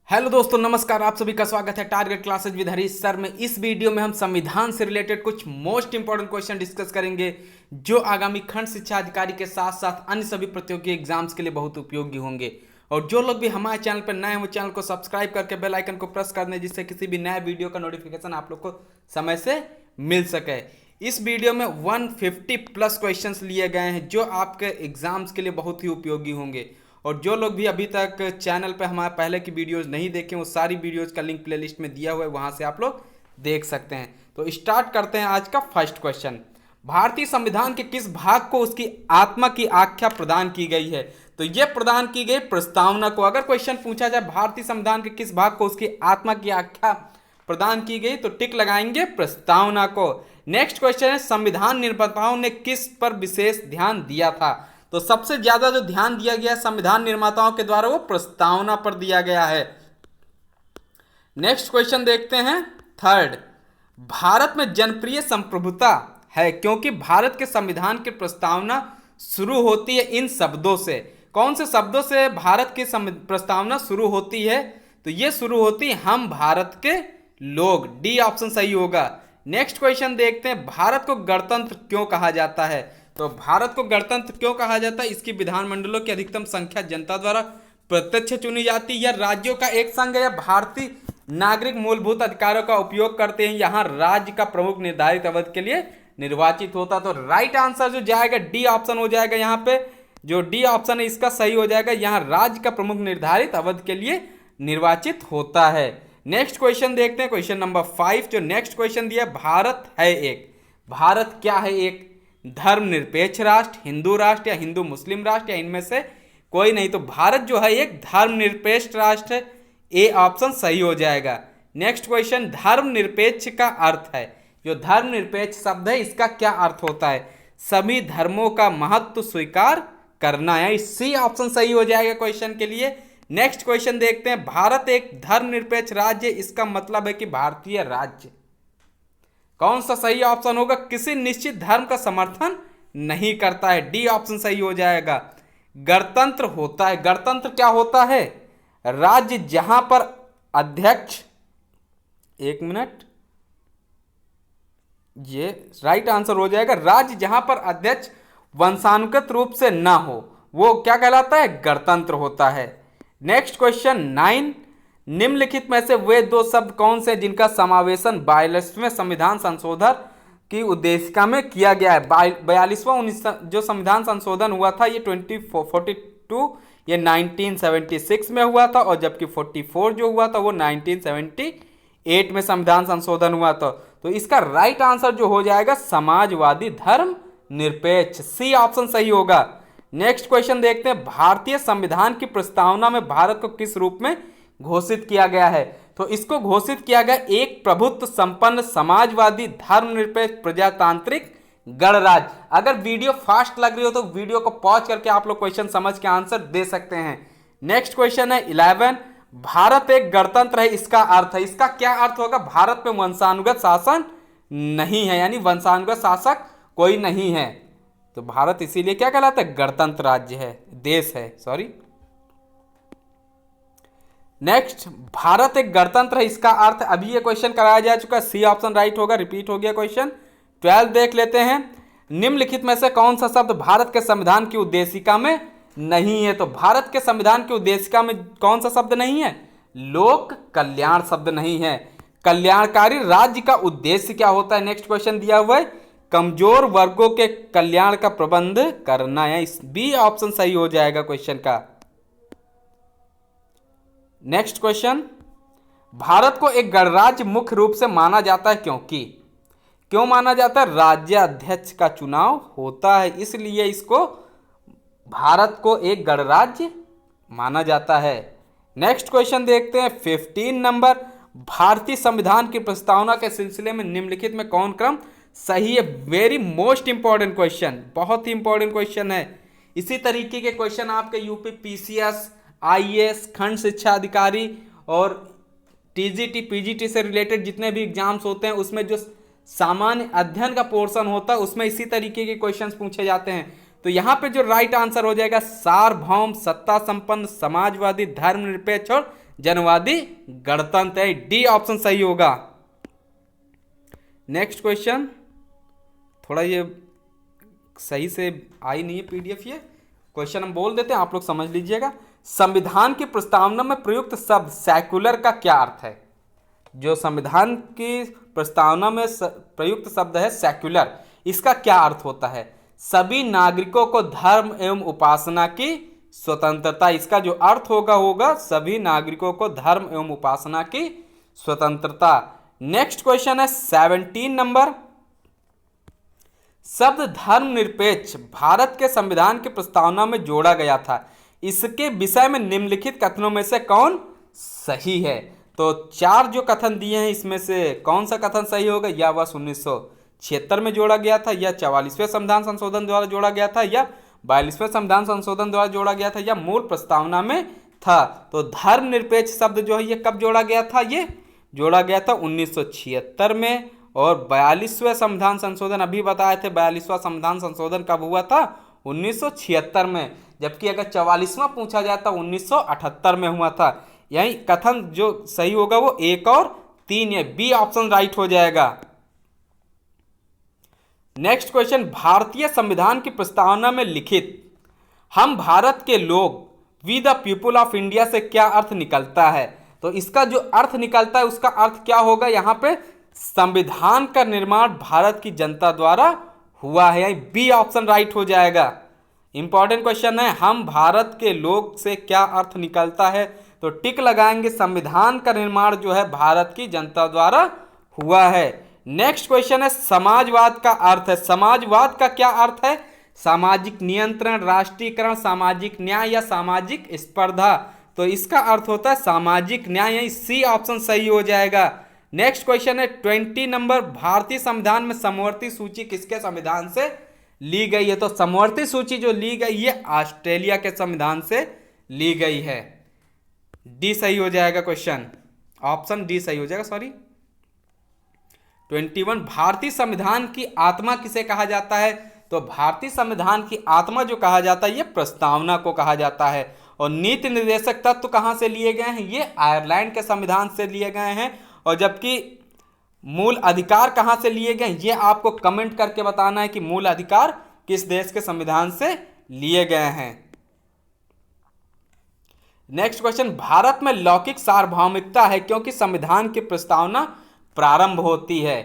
Hello दोस्तों, नमस्कार। आप सभी का स्वागत है target classes with Harish sir में। इस वीडियो में हम संविधान से रिलेटेड कुछ मोस्ट इंपॉर्टेंट क्वेश्चन डिस्कस करेंगे जो आगामी खंड शिक्षा अधिकारी के साथ साथ अन्य सभी प्रतियोगी एग्जाम्स के लिए बहुत उपयोगी होंगे। और जो लोग भी हमारे चैनल पर नए हैं वो चैनल को सब्सक्राइब करके बेल आइकन को प्रेस कर दें, जिससे किसी भी नए वीडियो का नोटिफिकेशन आप लोग को समय से मिल सके। इस वीडियो में 150 प्लस क्वेश्चंस लिए गए हैं जो आपके एग्जाम्स के लिए बहुत ही उपयोगी होंगे। और जो लोग भी अभी तक चैनल पे हमारे पहले की वीडियोस नहीं देखे, वो सारी वीडियोस का लिंक प्लेलिस्ट में दिया हुआ है, वहां से आप लोग देख सकते हैं। तो स्टार्ट करते हैं आज का फर्स्ट क्वेश्चन। भारतीय संविधान के किस भाग को उसकी आत्मा की आख्या प्रदान की गई है? तो ये प्रदान की गई प्रस्तावना को। अगर क्वेश्चन पूछा जाए भारतीय संविधान के किस भाग को उसकी आत्मा की आख्या प्रदान की गई, तो टिक लगाएंगे प्रस्तावना को। नेक्स्ट क्वेश्चन है, संविधान निर्माताओं ने किस पर विशेष ध्यान दिया था? तो सबसे ज्यादा जो ध्यान दिया गया संविधान निर्माताओं के द्वारा वो प्रस्तावना पर दिया गया है। नेक्स्ट क्वेश्चन देखते हैं थर्ड। भारत में जनप्रिय संप्रभुता है क्योंकि भारत के संविधान की प्रस्तावना शुरू होती है इन शब्दों से। कौन से शब्दों से भारत की प्रस्तावना शुरू होती है? तो ये शुरू होती है हम भारत के लोग। डी ऑप्शन सही होगा। नेक्स्ट क्वेश्चन देखते हैं, भारत को गणतंत्र क्यों कहा जाता है? तो भारत को गणतंत्र क्यों कहा जाता है? इसकी विधानमंडलों की अधिकतम संख्या जनता द्वारा प्रत्यक्ष चुनी जाती है, या राज्यों का एक संघ, या भारतीय नागरिक मूलभूत अधिकारों का उपयोग करते हैं, यहाँ राज्य का प्रमुख निर्धारित अवधि के लिए निर्वाचित होता। तो राइट आंसर जो जाएगा डी ऑप्शन हो जाएगा। यहाँ पे जो डी ऑप्शन है इसका सही हो जाएगा। यहाँ राज्य का प्रमुख निर्धारित अवधि के लिए निर्वाचित होता है। नेक्स्ट क्वेश्चन देखते हैं, क्वेश्चन नंबर 5। जो नेक्स्ट क्वेश्चन दिया, भारत है एक। भारत क्या है? एक धर्मनिरपेक्ष राष्ट्र, हिंदू राष्ट्र, या हिंदू मुस्लिम राष्ट्र, या इनमें से कोई नहीं। तो भारत जो है एक धर्मनिरपेक्ष राष्ट्र है। ए ऑप्शन सही हो जाएगा। नेक्स्ट क्वेश्चन, धर्मनिरपेक्ष का अर्थ है। जो धर्मनिरपेक्ष शब्द है इसका क्या अर्थ होता है? सभी धर्मों का महत्व स्वीकार करना है। सी ऑप्शन सही हो जाएगा क्वेश्चन के लिए। नेक्स्ट क्वेश्चन देखते हैं, भारत एक धर्मनिरपेक्ष राज्य, इसका मतलब है कि भारतीय राज्य। कौन सा सही ऑप्शन होगा? किसी निश्चित धर्म का समर्थन नहीं करता है। डी ऑप्शन सही हो जाएगा। गणतंत्र होता है। गणतंत्र क्या होता है? राज्य जहां पर अध्यक्ष, एक मिनट, ये राइट आंसर हो जाएगा। राज्य जहां पर अध्यक्ष वंशानुगत रूप से ना हो वो क्या कहलाता है? गणतंत्र होता है। Next question 9। निम्नलिखित में से वे दो शब्द कौन से जिनका समावेशन 42वें संविधान संशोधन की उद्देशिका में किया गया है? 42वां जो संविधान संशोधन हुआ था ये 2042 ये 1976 में हुआ था, और जबकि 44 जो हुआ था वो 1978 में संविधान संशोधन हुआ था। तो इसका राइट आंसर जो हो जाएगा समाजवादी धर्म निरपेक्ष। सी ऑप्शन सही होगा। नेक्स्ट क्वेश्चन देखते हैं, भारतीय संविधान की प्रस्तावना में भारत को किस रूप में घोषित किया गया है? तो इसको घोषित किया गया एक प्रभुत्व संपन्न समाजवादी धर्मनिरपेक्ष प्रजातांत्रिक गणराज्य। अगर वीडियो फास्ट लग रही हो तो वीडियो को पॉज करके आप लोग क्वेश्चन समझ के आंसर दे सकते हैं। नेक्स्ट क्वेश्चन है 11। भारत एक गणतंत्र है, इसका अर्थ है। इसका क्या अर्थ होगा? भारत में वंशानुगत शासन नहीं है, यानी वंशानुगत शासक कोई नहीं है। तो भारत इसीलिए क्या कहलाता है? गणतंत्र राज्य है, देश है, सॉरी। नेक्स्ट, भारत एक गणतंत्र है, इसका अर्थ अभी ये क्वेश्चन कराया जा चुका है। सी ऑप्शन राइट होगा, रिपीट हो गया क्वेश्चन। 12 देख लेते हैं। निम्नलिखित में से कौन सा शब्द भारत के संविधान की उद्देशिका में नहीं है? तो भारत के संविधान की उद्देशिका में कौन सा शब्द नहीं है? लोक कल्याण शब्द नहीं है। कल्याणकारी राज्य का उद्देश्य क्या होता है? नेक्स्ट क्वेश्चन दिया हुआ है, कमजोर वर्गों के कल्याण का प्रबंध करना है। इस बी ऑप्शन सही हो जाएगा क्वेश्चन का। नेक्स्ट क्वेश्चन, भारत को एक गणराज्य मुख्य रूप से माना जाता है क्योंकि क्यों माना जाता है? राज्याध्यक्ष का चुनाव होता है, इसलिए इसको भारत को एक गणराज्य माना जाता है। नेक्स्ट क्वेश्चन देखते हैं 15 नंबर। भारतीय संविधान की प्रस्तावना के सिलसिले में निम्नलिखित में कौन क्रम सही है? वेरी मोस्ट इंपॉर्टेंट क्वेश्चन, बहुत ही इंपॉर्टेंट क्वेश्चन है। इसी तरीके के क्वेश्चन आपके यूपी पीसीएस, आईएएस, खंड शिक्षा अधिकारी और टीजीटी पीजीटी से रिलेटेड जितने भी एग्जाम्स होते हैं उसमें जो सामान्य अध्ययन का पोर्शन होता है उसमें इसी तरीके के क्वेश्चंस पूछे जाते हैं। तो यहाँ पे जो राइट आंसर हो जाएगा सार्वभौम, सत्ता संपन्न, समाजवादी, धर्मनिरपेक्ष और जनवादी गणतंत्र है। डी ऑप्शन सही होगा। नेक्स्ट क्वेश्चन, थोड़ा ये सही से आई नहीं है पीडीएफ, ये क्वेश्चन हम बोल देते हैं, आप लोग समझ लीजिएगा। संविधान की प्रस्तावना में प्रयुक्त शब्द सेक्युलर का क्या अर्थ है? जो संविधान की प्रस्तावना में प्रयुक्त शब्द है सेक्युलर, इसका क्या अर्थ होता है? सभी नागरिकों को धर्म एवं उपासना की स्वतंत्रता। इसका जो अर्थ होगा सभी नागरिकों को धर्म एवं उपासना की स्वतंत्रता। नेक्स्ट क्वेश्चन है 17 नंबर। शब्द धर्मनिरपेक्ष भारत के संविधान की प्रस्तावना में जोड़ा गया था, इसके विषय में निम्नलिखित कथनों में से कौन सही है? तो 4 जो कथन दिए हैं इसमें से कौन सा कथन सही होगा? या वर्ष 1976 में जोड़ा गया था, या 44वें संविधान संशोधन द्वारा जोड़ा गया था, या 42वें संविधान संशोधन द्वारा जोड़ा गया था, या मूल प्रस्तावना में था? तो धर्मनिरपेक्ष शब्द जो है ये कब जोड़ा गया था? ये जोड़ा गया था 1976 में। और 42वें संविधान संशोधन अभी बताए थे, 42वां संविधान संशोधन कब हुआ था? 1976 में। जबकि अगर 44वां पूछा जाए तो 1978 में हुआ था। यही कथन जो सही होगा वो 1 और 3 है, बी ऑप्शन राइट हो जाएगा। नेक्स्ट क्वेश्चन, भारतीय संविधान की प्रस्तावना में लिखित हम भारत के लोग we the people of India से क्या अर्थ निकलता है? तो इसका जो अर्थ निकलता है उसका अर्थ क्या होगा? यहाँ पे संविधान का निर्माण भारत की जनता द्वारा हुआ है, बी ऑप्शन राइट हो जाएगा। इंपॉर्टेंट क्वेश्चन है, हम भारत के लोग से क्या अर्थ निकलता है? तो टिक लगाएंगे, संविधान का निर्माण जो है भारत की जनता द्वारा हुआ है। नेक्स्ट क्वेश्चन है समाजवाद का अर्थ है। समाजवाद का क्या अर्थ है? सामाजिक नियंत्रण, राष्ट्रीयकरण, सामाजिक न्याय या सामाजिक स्पर्धा। तो इसका अर्थ होता है सामाजिक न्याय, यही सी ऑप्शन सही हो जाएगा। नेक्स्ट क्वेश्चन है 20 नंबर, भारतीय संविधान में समवर्ती सूची किसके संविधान से ली गई है? तो समवर्ती सूची जो ली गई है ऑस्ट्रेलिया के संविधान से ली गई है। डी सही हो जाएगा क्वेश्चन, ऑप्शन डी सही हो जाएगा, सॉरी। 21, भारतीय संविधान की आत्मा किसे कहा जाता है? तो भारतीय संविधान की आत्मा जो कहा जाता है ये प्रस्तावना को कहा जाता है। और नीति निर्देशक तत्व कहां से लिए गए हैं? ये आयरलैंड के संविधान से लिए गए हैं। और जबकि मूल अधिकार कहां से लिए गए ये आपको कमेंट करके बताना है कि मूल अधिकार किस देश के संविधान से लिए गए हैं। नेक्स्ट क्वेश्चन, भारत में लौकिक सार्वभौमिकता है क्योंकि संविधान की प्रस्तावना प्रारंभ होती है।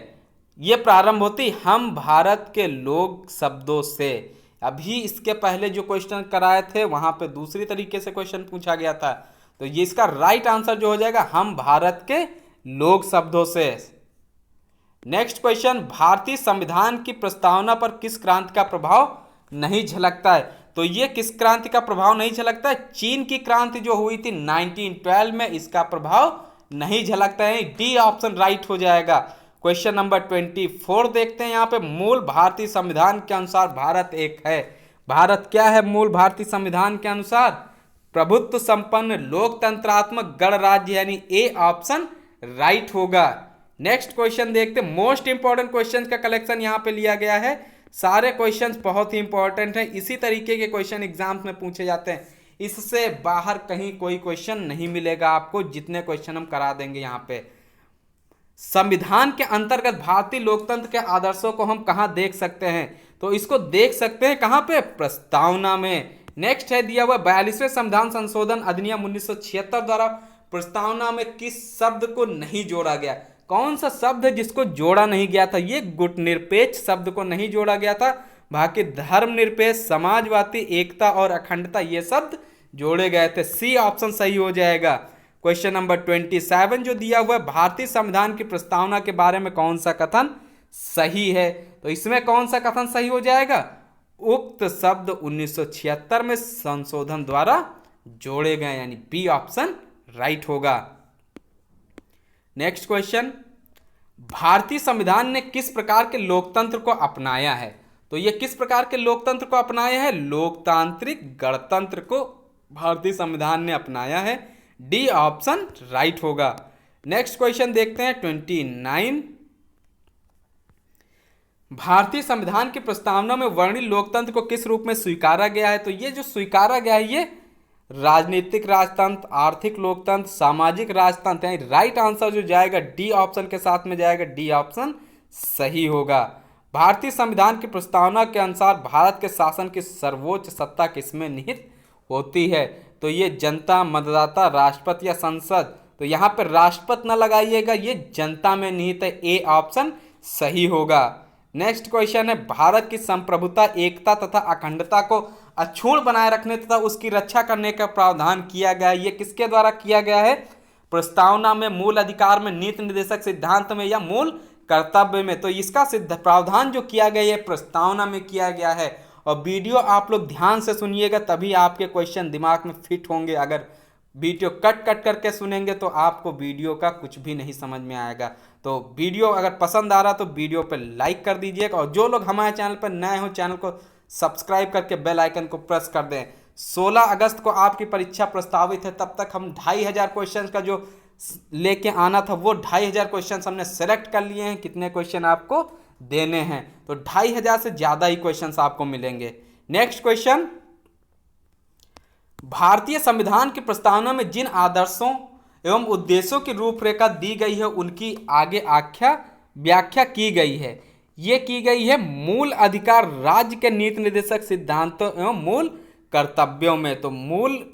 ये प्रारंभ होती हम भारत के लोग शब्दों से। अभी इसके पहले जो क्वेश्चन कराए थे वहां पे दूसरी तरीके से क्वेश्चन पूछा गया था। तो ये इसका राइट आंसर जो हो जाएगा हम भारत के लोग शब्दों से। नेक्स्ट क्वेश्चन, भारतीय संविधान की प्रस्तावना पर किस क्रांति का प्रभाव नहीं झलकता है? तो ये किस क्रांति का प्रभाव नहीं झलकता है? चीन की क्रांति जो हुई थी 1912 में, इसका प्रभाव नहीं झलकता है। डी ऑप्शन राइट हो जाएगा। क्वेश्चन नंबर 24 देखते हैं। यहाँ पे मूल भारतीय संविधान के अनुसार भारत एक है। भारत क्या है मूल भारतीय संविधान के अनुसार? प्रभुत्व संपन्न लोकतंत्रात्मक गणराज्य, यानी ए ऑप्शन राइट होगा। नेक्स्ट क्वेश्चन देखते हैं। मोस्ट इंपॉर्टेंट क्वेश्चन का कलेक्शन यहाँ पे लिया गया है। सारे क्वेश्चंस बहुत ही इंपॉर्टेंट हैं। इसी तरीके के क्वेश्चन एग्जाम्स में पूछे जाते हैं। इससे बाहर कहीं कोई क्वेश्चन नहीं मिलेगा आपको, जितने क्वेश्चन हम करा देंगे यहाँ पे। संविधान के अंतर्गत भारतीय लोकतंत्र के आदर्शों को हम कहाँ देख सकते हैं? तो इसको देख सकते हैं कहाँ पे? प्रस्तावना में। नेक्स्ट है दिया हुआ 42वें संविधान संशोधन अधिनियम 1976 द्वारा प्रस्तावना में किस शब्द को नहीं जोड़ा गया? कौन सा शब्द है जिसको जोड़ा नहीं गया था? ये गुटनिरपेक्ष शब्द को नहीं जोड़ा गया था। बाकी धर्मनिरपेक्ष, समाजवादी, एकता और अखंडता ये शब्द जोड़े गए थे। सी ऑप्शन सही हो जाएगा। क्वेश्चन नंबर 27 जो दिया हुआ है, भारतीय संविधान की प्रस्तावना के बारे में कौन सा कथन सही है? तो इसमें कौन सा कथन सही हो जाएगा? उक्त शब्द 1976 में संशोधन द्वारा जोड़े गए, यानी बी ऑप्शन राइट होगा। नेक्स्ट क्वेश्चन, भारतीय संविधान ने किस प्रकार के लोकतंत्र को अपनाया है? तो ये किस प्रकार के लोकतंत्र को अपनाया है? लोकतांत्रिक गणतंत्र को भारतीय संविधान ने अपनाया है। डी ऑप्शन राइट होगा। नेक्स्ट क्वेश्चन देखते हैं 29। भारतीय संविधान की प्रस्तावना में वर्णित लोकतंत्र को किस रूप में स्वीकारा गया है? तो ये जो स्वीकारा गया है ये राजनीतिक राजतंत्र, आर्थिक लोकतंत्र, सामाजिक राजतंत्र। यानी राइट आंसर जो जाएगा डी ऑप्शन के साथ में जाएगा, डी ऑप्शन सही होगा। भारतीय संविधान की प्रस्तावना के अनुसार भारत के शासन की सर्वोच्च सत्ता किसमें निहित होती है? तो ये जनता, मतदाता, राष्ट्रपति या संसद। तो यहाँ पर राष्ट्रपति न लगाइएगा, ये जनता में निहित है, ए ऑप्शन सही होगा। नेक्स्ट क्वेश्चन है, भारत की संप्रभुता, एकता तथा अखंडता को अक्षुण्ण बनाए रखने तथा उसकी रक्षा करने का प्रावधान किया गया है। ये किसके द्वारा किया गया है? प्रस्तावना में, मूल अधिकार में, नीति निर्देशक सिद्धांत में या मूल कर्तव्य में। तो इसका सिद्ध प्रावधान जो किया गया है प्रस्तावना में किया गया है। और वीडियो आप लोग ध्यान से सुनिएगा, तभी आपके क्वेश्चन दिमाग में फिट होंगे। अगर वीडियो कट कट करके सुनेंगे तो आपको वीडियो का कुछ भी नहीं समझ में आएगा। तो वीडियो अगर पसंद आ रहा तो वीडियो पर लाइक कर दीजिएगा, और जो लोग हमारे चैनल पर नए हो चैनल को सब्सक्राइब करके बेल आइकन को प्रेस कर दें। 16 अगस्त को आपकी परीक्षा प्रस्तावित है, तब तक हम 2500 क्वेश्चन का जो लेके आना था वो 2500 क्वेश्चन हमने सेलेक्ट कर लिए हैं। कितने क्वेश्चन आपको देने हैं? तो 2500 से ज़्यादा ही क्वेश्चन आपको मिलेंगे। नेक्स्ट क्वेश्चन, भारतीय संविधान की प्रस्तावना में जिन आदर्शों एवं उद्देश्यों की रूपरेखा दी गई है उनकी आगे व्याख्या की गई है। ये की गई है मूल अधिकार, राज्य के नीति निर्देशक सिद्धांतों एवं मूल कर्तव्यों में। तो मूल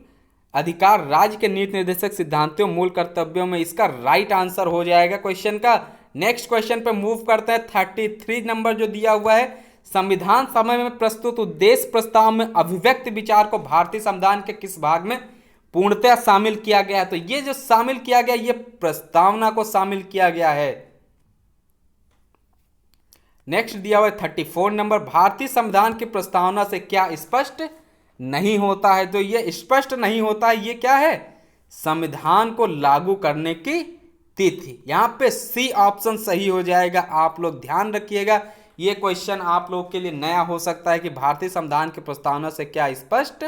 अधिकार, राज्य के नीति निर्देशक सिद्धांतों, मूल कर्तव्यों में इसका राइट आंसर हो जाएगा क्वेश्चन का। नेक्स्ट क्वेश्चन पे मूव करते हैं। 33 नंबर जो दिया हुआ है, संविधान सभा में प्रस्तुत उद्देश्य प्रस्ताव में अभिव्यक्त विचार को भारतीय संविधान के किस भाग में पूर्णतः शामिल किया गया है? तो ये जो शामिल किया गया, ये प्रस्तावना को शामिल किया गया है। नेक्स्ट दिया हुआ है 34 नंबर, भारतीय संविधान की प्रस्तावना से क्या स्पष्ट नहीं होता है? तो ये स्पष्ट नहीं होता है, ये क्या है? संविधान को लागू करने की तिथि। यहां पे सी ऑप्शन सही हो जाएगा। आप लोग ध्यान रखिएगा, ये क्वेश्चन आप लोग के लिए नया हो सकता है कि भारतीय संविधान की प्रस्तावना से क्या स्पष्ट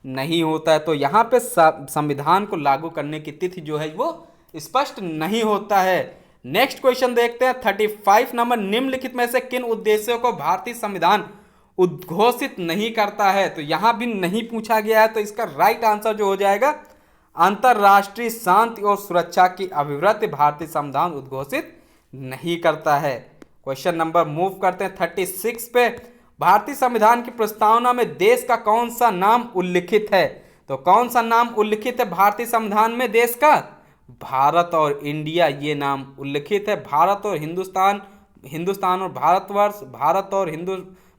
नहीं होता है। तो यहाँ पे संविधान को लागू करने की तिथि जो है वो स्पष्ट नहीं होता है। नेक्स्ट क्वेश्चन देखते हैं 35 नंबर, निम्नलिखित में से किन उद्देश्यों को भारतीय संविधान उद्घोषित नहीं करता है? तो यहाँ भी नहीं पूछा गया है, तो इसका राइट आंसर जो हो जाएगा, अंतरराष्ट्रीय शांति और सुरक्षा की अभिवृत्ति भारतीय संविधान उद्घोषित नहीं करता है। क्वेश्चन नंबर मूव करते हैं 36 पे, भारतीय संविधान की प्रस्तावना में देश का कौन सा नाम उल्लिखित है? तो कौन सा नाम उल्लिखित है भारतीय संविधान में देश का? भारत और इंडिया, ये नाम उल्लिखित है। भारत और हिंदुस्तान, हिंदुस्तान और भारतवर्ष, भारत और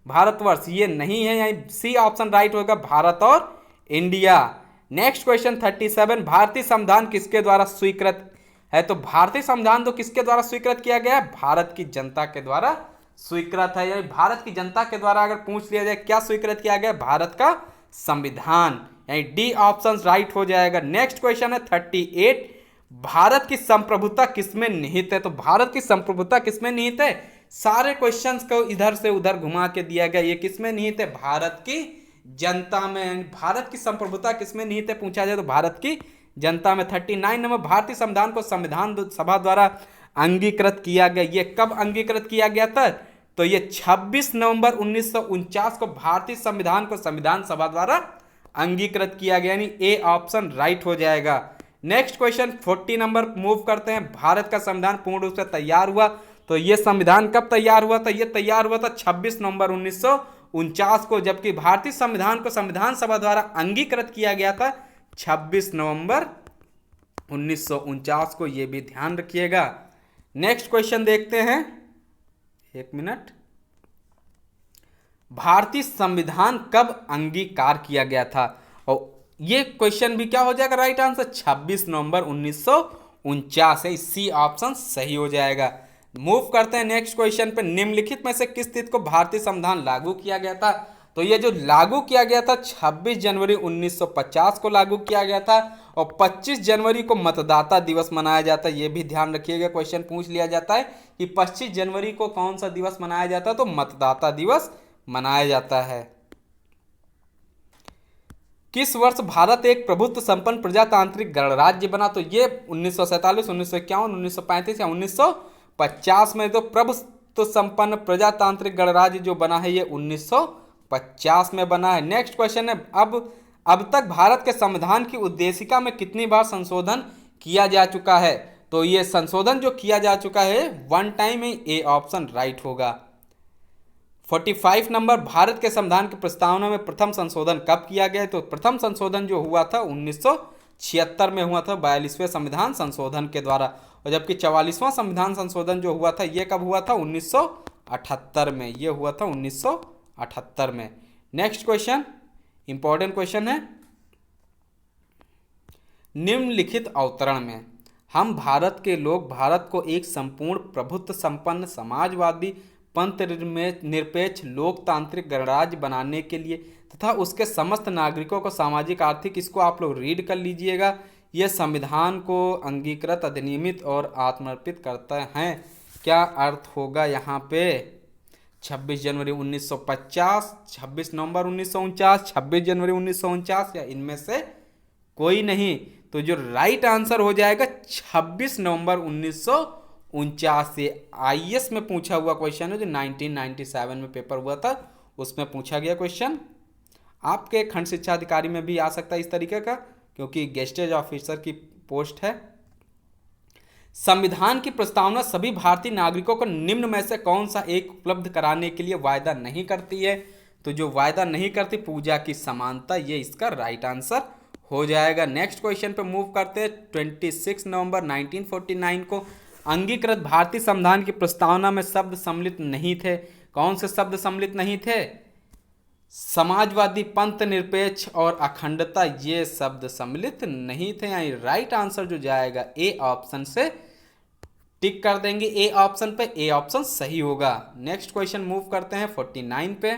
भारतवर्ष ये नहीं है, यानी सी ऑप्शन राइट होगा, भारत और इंडिया। नेक्स्ट क्वेश्चन 37, भारतीय संविधान किसके द्वारा स्वीकृत है? तो भारतीय संविधान तो किसके द्वारा स्वीकृत किया गया है? भारत की जनता के द्वारा स्वीकृत है। यानी भारत की जनता के द्वारा अगर पूछ लिया जाए क्या स्वीकृत किया गया? भारत का संविधान, यानी डी ऑप्शन राइट हो जाएगा। नेक्स्ट क्वेश्चन है 38, भारत की संप्रभुता किसमें निहित है? तो भारत की संप्रभुता किसमें निहित है? सारे क्वेश्चंस को इधर से उधर घुमा के दिया गया, ये किसमें निहित है? भारत की जनता में। भारत की संप्रभुता किसमें निहित है पूछा जाए तो भारत की जनता में। 39 नंबर, भारतीय संविधान को संविधान सभा द्वारा अंगीकृत किया गया, ये कब अंगीकृत किया गया था? तो ये 26 नवंबर 1949 को भारतीय संविधान को संविधान सभा द्वारा अंगीकृत किया गया, यानी ए ऑप्शन राइट हो जाएगा। नेक्स्ट क्वेश्चन 40 नंबर मूव करते हैं, भारत का संविधान पूर्ण रूप से तैयार हुआ, तो ये संविधान कब तैयार हुआ था? ये तैयार हुआ था 26 नवंबर 1949 को, जबकि भारतीय संविधान को संविधान सभा द्वारा अंगीकृत किया गया था 26 नवंबर 1949 को, ये भी ध्यान रखिएगा। नेक्स्ट क्वेश्चन देखते हैं, एक मिनट, भारतीय संविधान कब अंगीकार किया गया था? और ये क्वेश्चन भी क्या हो जाएगा राइट आंसर? 26 नवंबर 1949 है, सी ऑप्शन सही हो जाएगा। मूव करते हैं नेक्स्ट क्वेश्चन पे, निम्नलिखित में से किस तिथि को भारतीय संविधान लागू किया गया था? तो ये जो लागू किया गया था 26 जनवरी 1950 को लागू किया गया था, और 25 जनवरी को मतदाता दिवस मनाया जाता है। ये भी ध्यान रखिएगा, क्वेश्चन पूछ लिया जाता है कि 25 जनवरी को कौन सा दिवस मनाया जाता है? तो मतदाता दिवस मनाया जाता है। किस वर्ष भारत एक प्रभुत्व संपन्न प्रजातांत्रिक गणराज्य बना? तो ये 1947, 1951, 1935 या 1950 में। तो प्रभुत्व संपन्न प्रजातांत्रिक गणराज्य जो बना है ये 1950 में बना है। नेक्स्ट क्वेश्चन है, अब अब तक भारत के संविधान की उद्देशिका में कितनी बार संशोधन किया जा चुका है? तो ये संशोधन जो किया जा चुका है 1 टाइम है, ए ऑप्शन राइट होगा। 45 नंबर, भारत के संविधान की प्रस्तावना में प्रथम संशोधन कब किया गया? तो प्रथम संशोधन जो हुआ था 1976 में हुआ था, 42वें संविधान संशोधन के द्वारा। और जबकि 44वां संविधान संशोधन जो हुआ था ये कब हुआ था? 1978 में। ये हुआ था 1978 में। नेक्स्ट क्वेश्चन, इंपॉर्टेंट क्वेश्चन है। निम्नलिखित अवतरण में हम भारत के लोग भारत को एक संपूर्ण प्रभुत्व संपन्न समाजवादी पंथ निरपेक्ष लोकतांत्रिक गणराज्य बनाने के लिए तथा उसके समस्त नागरिकों को सामाजिक आर्थिक, इसको आप लोग रीड कर लीजिएगा, यह संविधान को अंगीकृत अधिनियमित और आत्मर्पित करता है। क्या अर्थ होगा यहाँ पे? 26 जनवरी 1950, 26 नवंबर 1949, 26 जनवरी 1949 या इनमें से कोई नहीं। तो जो राइट आंसर हो जाएगा 26 नवंबर 1949 से। आईएएस में पूछा हुआ क्वेश्चन है जो 1997 में पेपर हुआ था, उसमें पूछा गया क्वेश्चन। आपके खंड शिक्षा अधिकारी में भी आ सकता है इस तरीके का, क्योंकि गेस्टेज ऑफिसर की पोस्ट है। संविधान की प्रस्तावना सभी भारतीय नागरिकों को निम्न में से कौन सा एक उपलब्ध कराने के लिए वायदा नहीं करती है? तो जो वायदा नहीं करती, पूजा की समानता, ये इसका राइट आंसर हो जाएगा। नेक्स्ट क्वेश्चन पे मूव करते हैं। 26 नवंबर 1949 को अंगीकृत भारतीय संविधान की प्रस्तावना में शब्द सम्मिलित नहीं थे। कौन से शब्द सम्मिलित नहीं थे? समाजवादी, पंथ निरपेक्ष और अखंडता, ये शब्द सम्मिलित नहीं थे। यानी राइट आंसर जो जाएगा ए ऑप्शन से टिक कर देंगे। ए ऑप्शन पे ए ऑप्शन सही होगा। नेक्स्ट क्वेश्चन मूव करते हैं 49 पे।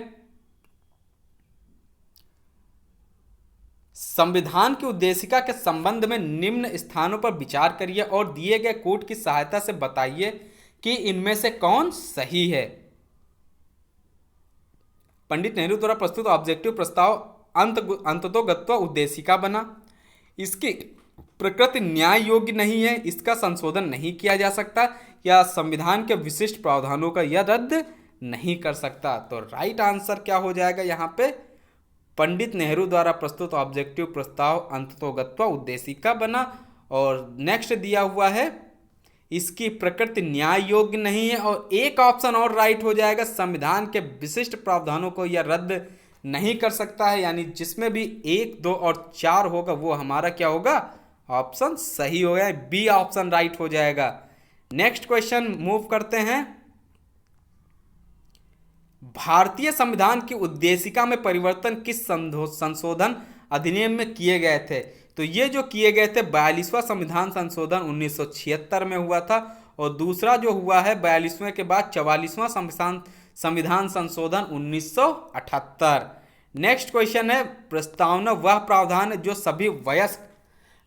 संविधान की उद्देशिका के संबंध में निम्न स्थानों पर विचार करिए और दिए गए कोड की सहायता से बताइए कि इनमें से कौन सही है। पंडित नेहरू द्वारा प्रस्तुत ऑब्जेक्टिव प्रस्ताव अंततोगत्वा उद्देशिका बना। इसकी प्रकृति न्याय योग्य नहीं है, इसका संशोधन नहीं किया जा सकता, या संविधान के विशिष्ट प्रावधानों का यह रद्द नहीं कर सकता। तो राइट आंसर क्या हो जाएगा यहाँ पे? पंडित नेहरू द्वारा प्रस्तुत ऑब्जेक्टिव प्रस्ताव अंततोगत्वा उद्देशिका बना। और नेक्स्ट दिया हुआ है इसकी प्रकृति न्याय योग्य नहीं है, और एक ऑप्शन और राइट हो जाएगा, संविधान के विशिष्ट प्रावधानों को यह रद्द नहीं कर सकता है। यानी जिसमें भी 1, 2 और 4 होगा वो हमारा क्या होगा? ऑप्शन सही हो गया, बी ऑप्शन राइट हो जाएगा। नेक्स्ट क्वेश्चन मूव करते हैं। भारतीय संविधान की उद्देशिका में परिवर्तन किस संशोधन अधिनियम में किए गए थे? तो ये जो किए गए थे 42वां संविधान संशोधन 1976 में हुआ था, और दूसरा जो हुआ है 42वें के बाद 44वां संविधान संशोधन 1978। नेक्स्ट क्वेश्चन है, प्रस्तावना वह प्रावधान है जो सभी वयस्क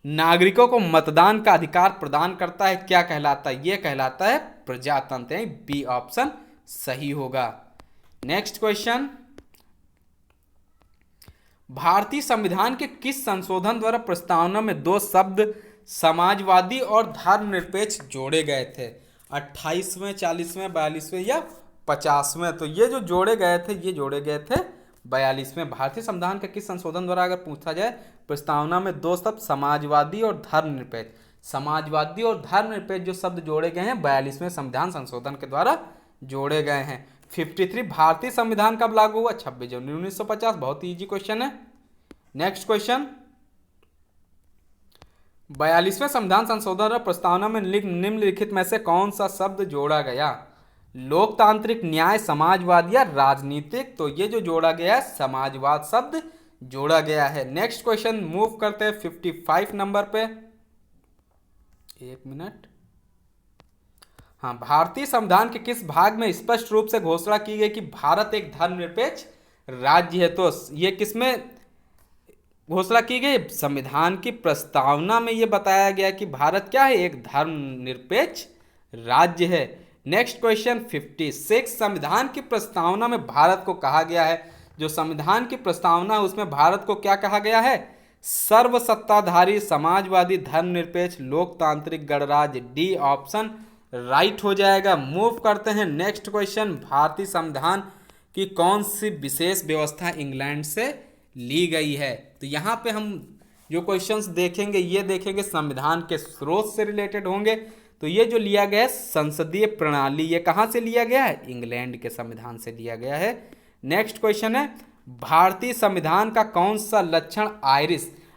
नागरिकों को मतदान का अधिकार प्रदान करता है, क्या कहलाता है? ये कहलाता है प्रजातंत्र। बी ऑप्शन सही होगा। नेक्स्ट क्वेश्चन, भारतीय संविधान के किस संशोधन द्वारा प्रस्तावना में 2 शब्द समाजवादी और धर्मनिरपेक्ष जोड़े गए थे? 28वें, 40वें, 42वें या 50वें? तो ये जो जोड़े गए थे ये जोड़े गए थे 42वें। भारतीय संविधान के किस संशोधन द्वारा अगर पूछा जाए प्रस्तावना में 2 शब्द समाजवादी और धर्मनिरपेक्ष, समाजवादी और धर्मनिरपेक्ष जो शब्द जोड़े गए हैं 42वें संविधान संशोधन के द्वारा जोड़े गए हैं। 53, भारतीय संविधान कब लागू हुआ? 26 जनवरी 1950। बहुत ही इजी क्वेश्चन है। नेक्स्ट क्वेश्चन, 42वें संविधान संशोधन और प्रस्तावना में निम्नलिखित में से कौन सा शब्द जोड़ा गया? लोकतांत्रिक, न्याय, समाजवाद या राजनीतिक? तो ये जो जोड़ा गया है समाजवाद शब्द जोड़ा गया है। नेक्स्ट क्वेश्चन मूव करते हैं 55 नंबर पे। एक मिनट। हाँ, भारतीय संविधान के किस भाग में स्पष्ट रूप से घोषणा की गई कि भारत एक धर्मनिरपेक्ष राज्य है? तो ये किसमें घोषणा की गई? संविधान की प्रस्तावना में ये बताया गया कि भारत क्या है? एक धर्मनिरपेक्ष राज्य है। नेक्स्ट क्वेश्चन 56, संविधान की प्रस्तावना में भारत को कहा गया है, जो संविधान की प्रस्तावना है उसमें भारत को क्या कहा गया है? सर्वसत्ताधारी, समाजवादी, धर्मनिरपेक्ष, लोकतांत्रिक गणराज्य। डी ऑप्शन राइट हो जाएगा। मूव करते हैं नेक्स्ट क्वेश्चन, भारतीय संविधान की कौन सी विशेष व्यवस्था इंग्लैंड से ली गई है? तो यहाँ पे हम जो क्वेश्चंस देखेंगे ये देखेंगे संविधान के स्रोत से रिलेटेड होंगे। तो ये जो लिया गया है संसदीय प्रणाली, ये कहाँ से लिया गया है? इंग्लैंड के संविधान से लिया गया है। नेक्स्ट क्वेश्चन है भारतीय संविधान का कौन सा लक्षण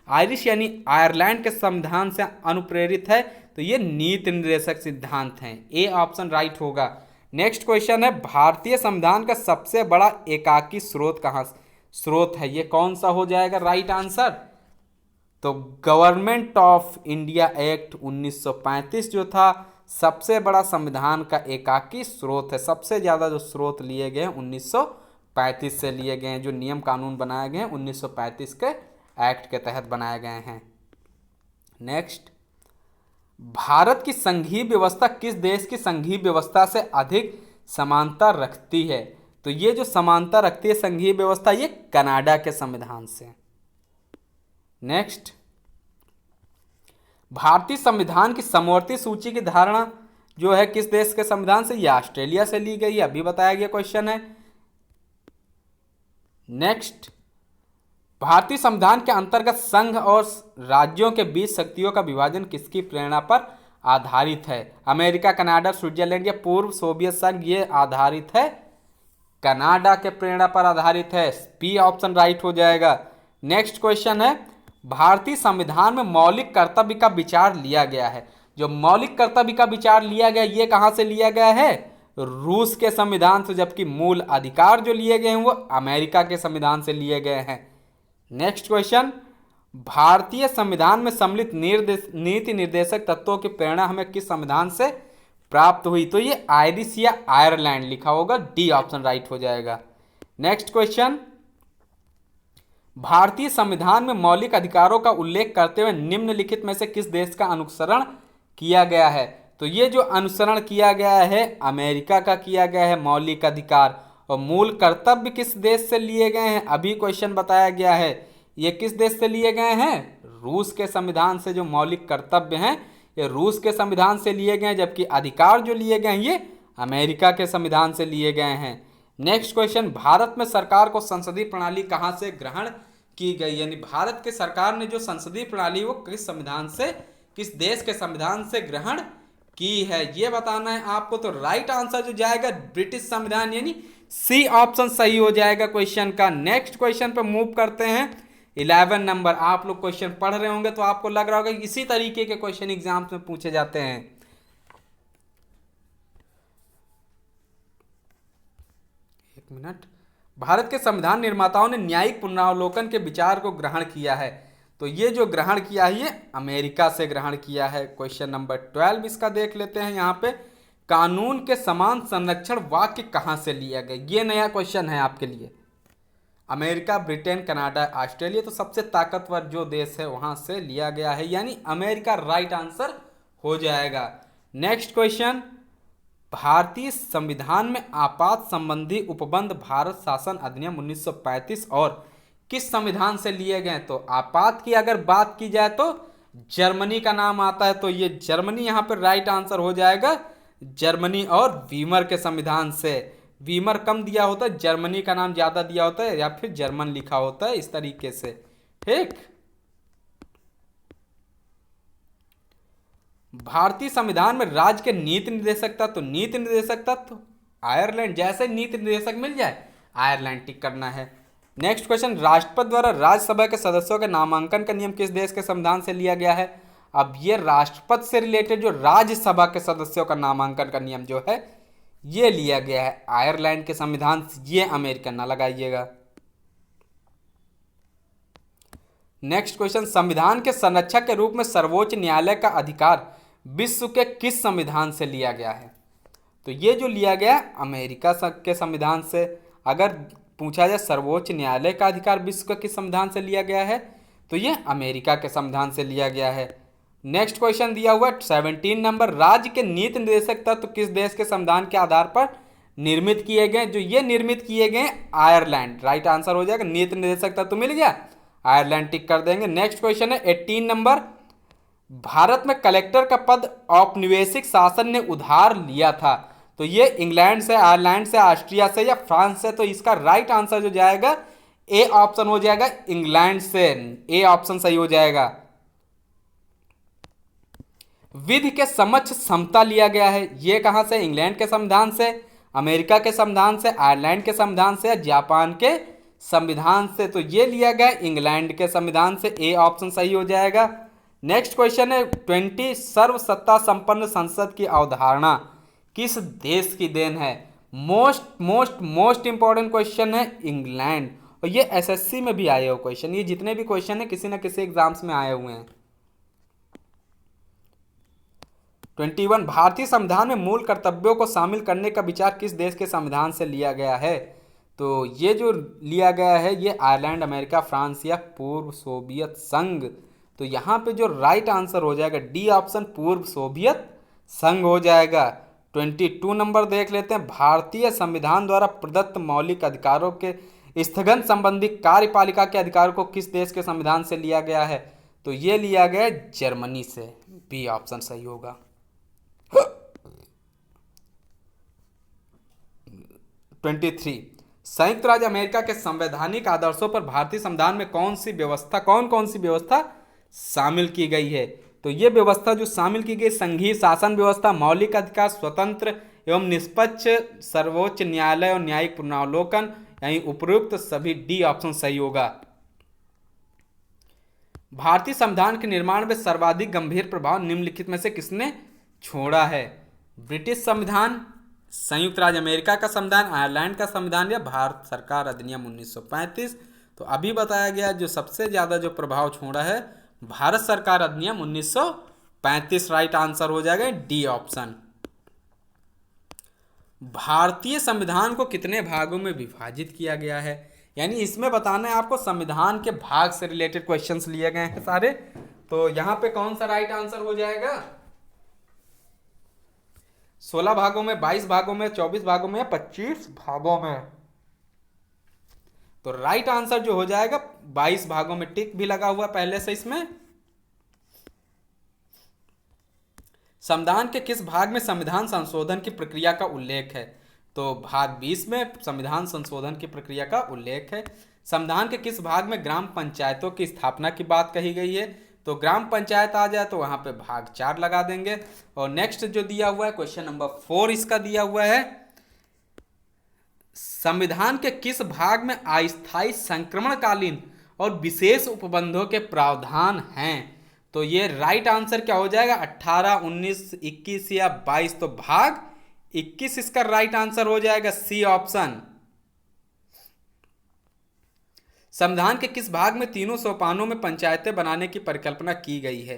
आयरिश यानी आयरलैंड के संविधान से अनुप्रेरित है? तो ये नीति निर्देशक सिद्धांत हैं। ए ऑप्शन राइट होगा। नेक्स्ट क्वेश्चन है भारतीय संविधान का सबसे बड़ा एकाकी स्रोत है, ये कौन सा हो जाएगा राइट आंसर? तो गवर्नमेंट ऑफ इंडिया एक्ट 1935 जो था सबसे बड़ा संविधान का एकाकी स्रोत है। सबसे ज़्यादा जो स्रोत लिए गए हैं 1935 से लिए गए हैं, जो नियम कानून बनाए गए हैं 1935 के एक्ट के तहत बनाए गए हैं। नेक्स्ट, भारत की संघीय व्यवस्था किस देश की संघीय व्यवस्था से अधिक समानता रखती है? तो ये जो समानता रखती है संघीय व्यवस्था, ये कनाडा के संविधान से। नेक्स्ट, भारतीय संविधान की समवर्ती सूची की धारणा जो है किस देश के संविधान से? ये ऑस्ट्रेलिया से ली गई, अभी बताया गया क्वेश्चन है। नेक्स्ट, भारतीय संविधान के अंतर्गत संघ और राज्यों के बीच शक्तियों का विभाजन किसकी प्रेरणा पर आधारित है? अमेरिका, कनाडा, स्विट्जरलैंड या पूर्व सोवियत संघ? ये आधारित है कनाडा के प्रेरणा पर आधारित है। बी ऑप्शन राइट हो जाएगा। नेक्स्ट क्वेश्चन है भारतीय संविधान में मौलिक कर्तव्य का विचार लिया गया है। जो मौलिक कर्तव्य का विचार लिया गया ये कहां से लिया गया है? रूस के संविधान से, जबकि मूल अधिकार जो लिए गए हैं वो अमेरिका के संविधान से लिए गए हैं। नेक्स्ट क्वेश्चन, भारतीय संविधान में सम्मिलित नीति निर्देशक तत्वों की प्रेरणा हमें किस संविधान से प्राप्त हुई? तो ये आयरिश या आयरलैंड लिखा होगा, डी ऑप्शन राइट हो जाएगा। नेक्स्ट क्वेश्चन, भारतीय संविधान में मौलिक अधिकारों का उल्लेख करते हुए निम्नलिखित में से किस देश का अनुसरण किया गया है? तो ये जो अनुसरण किया गया है अमेरिका का किया गया है मौलिक अधिकार। और मूल कर्तव्य किस देश से लिए गए हैं? अभी क्वेश्चन बताया गया है, ये किस देश से लिए गए हैं? रूस के संविधान से। जो मौलिक कर्तव्य हैं ये रूस के संविधान से लिए गए हैं, जबकि अधिकार जो लिए गए हैं ये अमेरिका के संविधान से लिए गए हैं। नेक्स्ट क्वेश्चन, भारत में सरकार को संसदीय प्रणाली कहां से ग्रहण की गई? यानी भारत के सरकार ने जो संसदीय प्रणाली वो किस संविधान से, किस देश के संविधान से ग्रहण की है ये बताना है आपको। तो राइट आंसर जो जाएगा ब्रिटिश संविधान, यानी सी ऑप्शन सही हो जाएगा क्वेश्चन का। नेक्स्ट क्वेश्चन पे मूव करते हैं 11 नंबर। आप लोग क्वेश्चन पढ़ रहे होंगे तो आपको लग रहा होगा कि इसी तरीके के क्वेश्चन एग्जाम्स में पूछे जाते हैं। एक मिनट, भारत के संविधान निर्माताओं ने न्यायिक पुनरावलोकन के विचार को ग्रहण किया है। तो ये जो ग्रहण किया है ये अमेरिका से ग्रहण किया है। क्वेश्चन नंबर 12 इसका देख लेते हैं। यहाँ पे कानून के समान संरक्षण वाक्य कहाँ से लिया गया? ये नया क्वेश्चन है आपके लिए। अमेरिका, ब्रिटेन, कनाडा, ऑस्ट्रेलिया, तो सबसे ताकतवर जो देश है वहां से लिया गया है, यानी अमेरिका राइट आंसर हो जाएगा। नेक्स्ट क्वेश्चन, भारतीय संविधान में आपात संबंधी उपबंध भारत शासन अधिनियम 1935 और किस संविधान से लिए गए? तो आपात की अगर बात की जाए तो जर्मनी का नाम आता है, तो ये जर्मनी यहाँ पर राइट आंसर हो जाएगा। जर्मनी और वीमर के संविधान से। वीमर कम दिया होता है, जर्मनी का नाम ज्यादा दिया होता है, या फिर जर्मन लिखा होता है इस तरीके से। ठीक, भारतीय संविधान में राज्य के नीति निर्देशक तत्व, तो नीति निर्देशक तत्व आयरलैंड, जैसे नीति निर्देशक मिल जाए आयरलैंड टिक करना है। नेक्स्ट क्वेश्चन, राष्ट्रपति द्वारा राज्यसभा के सदस्यों के नामांकन का नियम किस देश के संविधान से लिया गया है? अब ये राष्ट्रपति से रिलेटेड जो राज्यसभा के सदस्यों का नामांकन का नियम जो है ये लिया गया है आयरलैंड के संविधान से। ये अमेरिकन ना लगाइएगा। नेक्स्ट क्वेश्चन, संविधान के संरक्षक के रूप में सर्वोच्च न्यायालय का अधिकार विश्व के किस संविधान से लिया गया है? तो ये जो लिया गया अमेरिका के संविधान से। अगर पूछा जाए सर्वोच्च न्यायालय का अधिकार विश्व के किस संविधान से लिया गया है, तो ये अमेरिका के संविधान से लिया गया है। नेक्स्ट क्वेश्चन दिया हुआ 17 नंबर, राज्य के नीति निर्देशक तत्व किस देश के संविधान के आधार पर निर्मित किए गए? जो ये निर्मित किए गए आयरलैंड, राइट आंसर हो जाएगा। नीति निर्देशक तत्व मिल गया, आयरलैंड टिक कर देंगे। नेक्स्ट क्वेश्चन है 18 नंबर, भारत में कलेक्टर का पद औपनिवेशिक शासन ने उधार लिया था। तो ये इंग्लैंड से, आयरलैंड से, ऑस्ट्रिया से या फ्रांस से? तो इसका राइट आंसर जो जाएगा ए ऑप्शन हो जाएगा इंग्लैंड से, ए ऑप्शन सही हो जाएगा। विधि के समक्ष समता लिया गया है, ये कहां से? इंग्लैंड के संविधान से, अमेरिका के संविधान से, आयरलैंड के संविधान से, जापान के संविधान से। तो ये लिया गया इंग्लैंड के संविधान से, ए ऑप्शन सही हो जाएगा। नेक्स्ट क्वेश्चन है 20 सर्वसत्ता संपन्न संसद की अवधारणा किस देश की देन है? मोस्ट इंपॉर्टेंट क्वेश्चन है, इंग्लैंड। और ये एसएससी में भी आए हो क्वेश्चन, ये जितने भी क्वेश्चन है किसी ना किसी एग्जाम्स में आए हुए हैं। 21 भारतीय संविधान में मूल कर्तव्यों को शामिल करने का विचार किस देश के संविधान से लिया गया है? तो ये जो लिया गया है ये आयरलैंड, अमेरिका, फ्रांस या पूर्व सोवियत संघ। तो यहाँ पे जो राइट आंसर हो जाएगा डी ऑप्शन, पूर्व सोवियत संघ हो जाएगा। 22 नंबर देख लेते हैं, भारतीय संविधान द्वारा प्रदत्त मौलिक अधिकारों के स्थगन संबंधी कार्यपालिका के अधिकारों को किस देश के संविधान से लिया गया है? तो ये लिया गया जर्मनी से, बी ऑप्शन सही होगा। 23 संयुक्त राज्य अमेरिका के संवैधानिक आदर्शों पर भारतीय संविधान में कौन कौन सी व्यवस्था शामिल की गई है? तो ये व्यवस्था जो शामिल की गई, संघीय शासन व्यवस्था, मौलिक अधिकार, स्वतंत्र एवं निष्पक्ष सर्वोच्च न्यायालय और न्यायिक पुनरावलोकन, यानी उपयुक्त सभी, डी ऑप्शन सही होगा। भारतीय संविधान के निर्माण में सर्वाधिक गंभीर प्रभाव निम्नलिखित में से किसने छोड़ा है? ब्रिटिश संविधान, संयुक्त राज्य अमेरिका का संविधान, आयरलैंड का संविधान या भारत सरकार अधिनियम 1935। तो अभी बताया गया जो सबसे ज्यादा जो प्रभाव छोड़ा है भारत सरकार अधिनियम 1935, राइट आंसर हो जाएगा डी ऑप्शन। भारतीय संविधान को कितने भागों में विभाजित किया गया है? यानी इसमें बताना है आपको, संविधान के भाग से रिलेटेड क्वेश्चंस लिए गए हैं सारे। तो यहां पे कौन सा राइट आंसर हो जाएगा? 16 भागों में, 22 भागों में, 24 भागों में, 25 भागों में। तो राइट आंसर जो हो जाएगा 22 भागों में, टिक भी लगा हुआ पहले से इसमें। संविधान के किस भाग में संविधान संशोधन की प्रक्रिया का उल्लेख है? तो भाग 20 में संविधान संशोधन की प्रक्रिया का उल्लेख है। संविधान के किस भाग में ग्राम पंचायतों की स्थापना की बात कही गई है? तो ग्राम पंचायत आ जाए तो वहां पे भाग 4 लगा देंगे। और नेक्स्ट जो दिया हुआ है क्वेश्चन नंबर 4 इसका दिया हुआ है, संविधान के किस भाग में अस्थायी संक्रमणकालीन और विशेष उपबंधों के प्रावधान हैं? तो ये राइट आंसर क्या हो जाएगा? 18, 19, 21 या 22। तो भाग 21 इसका राइट आंसर हो जाएगा, सी ऑप्शन। संविधान के किस भाग में तीनों सोपानों में पंचायतें बनाने की परिकल्पना की गई है?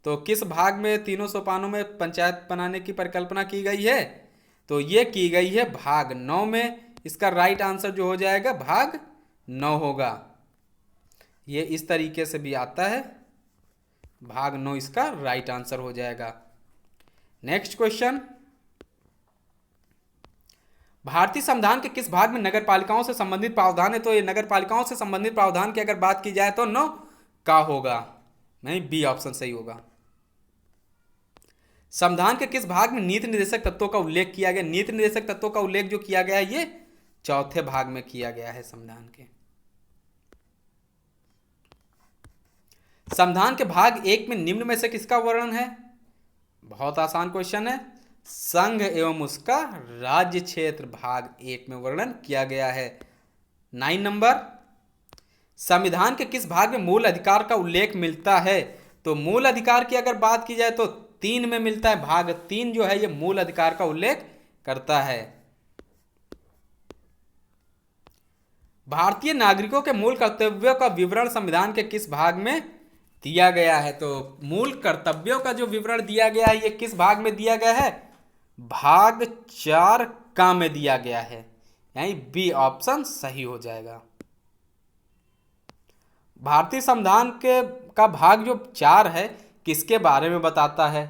तो किस भाग में तीनों सोपानों में पंचायत बनाने की परिकल्पना की गई है? तो ये की गई है भाग 9 में। इसका राइट आंसर जो हो जाएगा भाग 9 होगा। ये इस तरीके से भी आता है, भाग 9 इसका राइट आंसर हो जाएगा। नेक्स्ट क्वेश्चन, भारतीय संविधान के किस भाग में नगर पालिकाओं से संबंधित प्रावधान है? तो ये नगर पालिकाओं से संबंधित प्रावधान की अगर बात की जाए तो 9 का होगा, नहीं, बी ऑप्शन सही होगा। संविधान के किस भाग में नीति निर्देशक तत्वों का उल्लेख किया गया? नीति निर्देशक तत्वों का उल्लेख जो किया गया है ये 4थे भाग में किया गया है संविधान के। संविधान के भाग 1 में निम्न में से किसका वर्णन है? बहुत आसान क्वेश्चन है, संघ एवं उसका राज्य क्षेत्र भाग 1 में वर्णन किया गया है। 9 नंबर, संविधान के किस भाग में मूल अधिकार का उल्लेख मिलता है? तो मूल अधिकार की अगर बात की जाए तो 3 में मिलता है, भाग 3 जो है ये मूल अधिकार का उल्लेख करता है। भारतीय नागरिकों के मूल कर्तव्यों का विवरण संविधान के किस भाग में दिया गया है? तो मूल कर्तव्यों का जो विवरण दिया गया है ये किस भाग में दिया गया है? भाग 4 का में दिया गया है, यानी बी ऑप्शन सही हो जाएगा। भारतीय संविधान के का भाग जो 4 है किसके बारे में बताता है?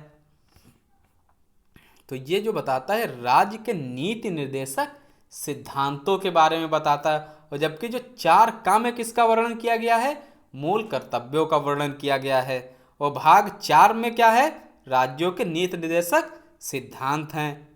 तो ये जो बताता है राज्य के नीति निर्देशक सिद्धांतों के बारे में बताता है। और जबकि जो 4 का में किसका वर्णन किया गया है? मूल कर्तव्यों का वर्णन किया गया है। और भाग 4 में क्या है? राज्यों के नीति निर्देशक सिद्धांत हैं।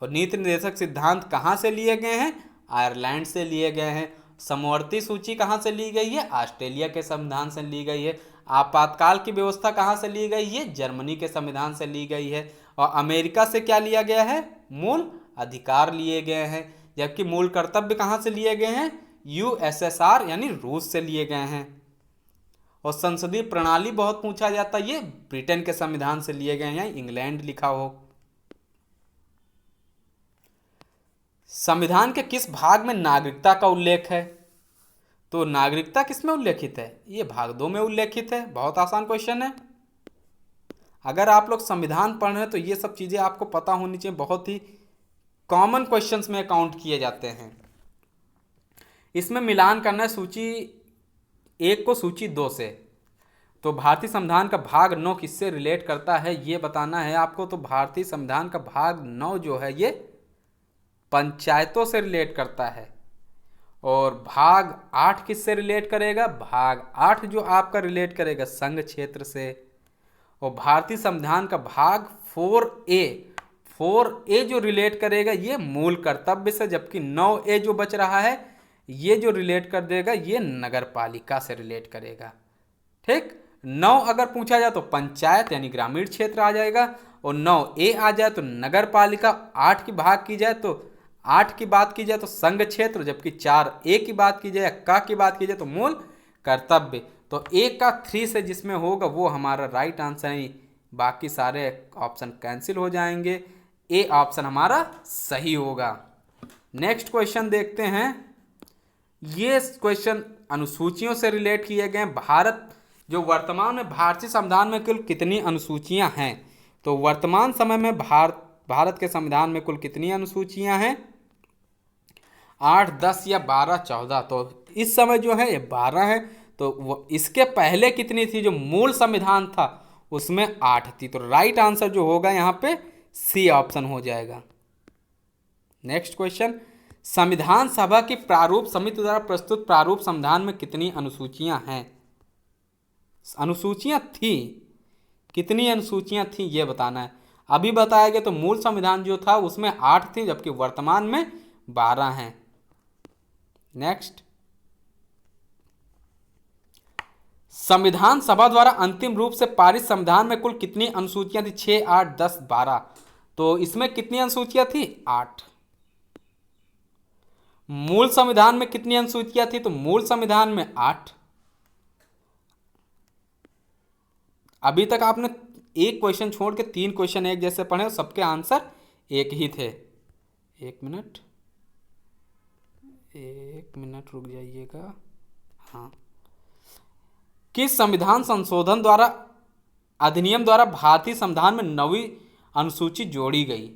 और नीति निर्देशक सिद्धांत कहाँ से लिए गए हैं? आयरलैंड से लिए गए हैं। समवर्ती सूची कहाँ से ली गई है? ऑस्ट्रेलिया के संविधान से ली गई है। आपातकाल की व्यवस्था कहाँ से ली गई है? जर्मनी के संविधान से ली गई है। और अमेरिका से क्या लिया गया है? मूल अधिकार लिए गए हैं। जबकि मूल कर्तव्य कहाँ से लिए गए हैं? यूएसएसआर यानी रूस से लिए गए हैं। और संसदीय प्रणाली बहुत पूछा जाता है, ये ब्रिटेन के संविधान से लिए गए हैं, इंग्लैंड लिखा हो। संविधान के किस भाग में नागरिकता का उल्लेख है? तो नागरिकता किस में उल्लेखित है? ये भाग 2 में उल्लेखित है। बहुत आसान क्वेश्चन है। अगर आप लोग संविधान पढ़ रहे हैं तो ये सब चीजें आपको पता होनी चाहिए, बहुत ही कॉमन क्वेश्चंस में काउंट किए जाते हैं। इसमें मिलान करना है सूची 1 को सूची 2 से। तो भारतीय संविधान का भाग 9 किससे रिलेट करता है ये बताना है आपको। तो भारतीय संविधान का भाग 9 जो है ये पंचायतों से रिलेट करता है। और भाग 8 किससे रिलेट करेगा? भाग 8 जो आपका रिलेट करेगा संघ क्षेत्र से। और भारतीय संविधान का भाग 4A जो रिलेट करेगा ये मूल कर्तव्य से। जबकि 9A जो बच रहा है ये जो रिलेट कर देगा ये नगर पालिका से रिलेट करेगा। ठीक, 9 अगर पूछा जाए तो पंचायत यानी ग्रामीण क्षेत्र आ जाएगा, और 9A आ जाए तो नगर पालिका, 8 की भाग की जाए तो 8 की बात की जाए तो संघ क्षेत्र, जबकि 4A की बात की जाए, का की बात की जाए तो मूल कर्तव्य। तो A का 3 से जिसमें होगा वो हमारा राइट आंसर है। बाकी सारे ऑप्शन कैंसिल हो जाएंगे, A ऑप्शन हमारा सही होगा। नेक्स्ट क्वेश्चन देखते हैं। ये क्वेश्चन अनुसूचियों से रिलेट किए गए। भारत जो वर्तमान में भारतीय संविधान में कुल कितनी अनुसूचियां हैं? तो वर्तमान समय में भारत के संविधान में कुल कितनी अनुसूचियां हैं? 8, 10 या 12, 14। तो इस समय जो है ये 12 है। तो इसके पहले कितनी थी? जो मूल संविधान था उसमें 8 थी। तो राइट आंसर जो होगा यहाँ पे सी ऑप्शन हो जाएगा। नेक्स्ट क्वेश्चन, संविधान सभा की प्रारूप समिति द्वारा प्रस्तुत प्रारूप संविधान में कितनी अनुसूचियां हैं? अनुसूचियां थी, कितनी अनुसूचियां थी ये बताना है। अभी बताया गया तो मूल संविधान जो था उसमें 8 थी, जबकि वर्तमान में 12 हैं। नेक्स्ट, संविधान सभा द्वारा अंतिम रूप से पारित संविधान में कुल कितनी अनुसूचियां थी? 6, 8, 10, 12। तो इसमें कितनी अनुसूचियां थी? 8। मूल संविधान में कितनी अनुसूचियां थी? तो मूल संविधान में 8। अभी तक आपने एक क्वेश्चन छोड़ के 3 क्वेश्चन एक जैसे पढ़े, सबके आंसर एक ही थे। एक मिनट रुक जाइएगा। हाँ, किस संविधान संशोधन द्वारा अधिनियम द्वारा भारतीय संविधान में 9वीं अनुसूची जोड़ी गई?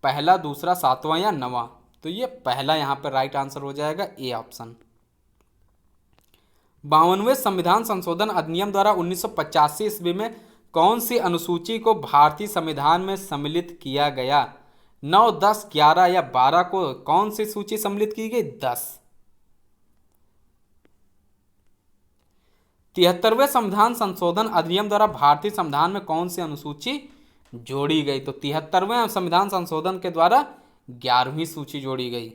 पहला, दूसरा, 7वां या 9वां? तो ये पहला यहाँ पर राइट आंसर हो जाएगा, ए ऑप्शन। 52वें संविधान संशोधन अधिनियम द्वारा 1985 ईस्वी में कौन सी अनुसूची को भारतीय संविधान में सम्मिलित किया गया? 9, 10, 11 या 12 को कौन सी सूची सम्मिलित की गई? 10। 73वें संविधान संशोधन अधिनियम द्वारा भारतीय संविधान में कौन सी अनुसूची जोड़ी गई? तो 73वें संविधान संशोधन के द्वारा 11वीं सूची जोड़ी गई।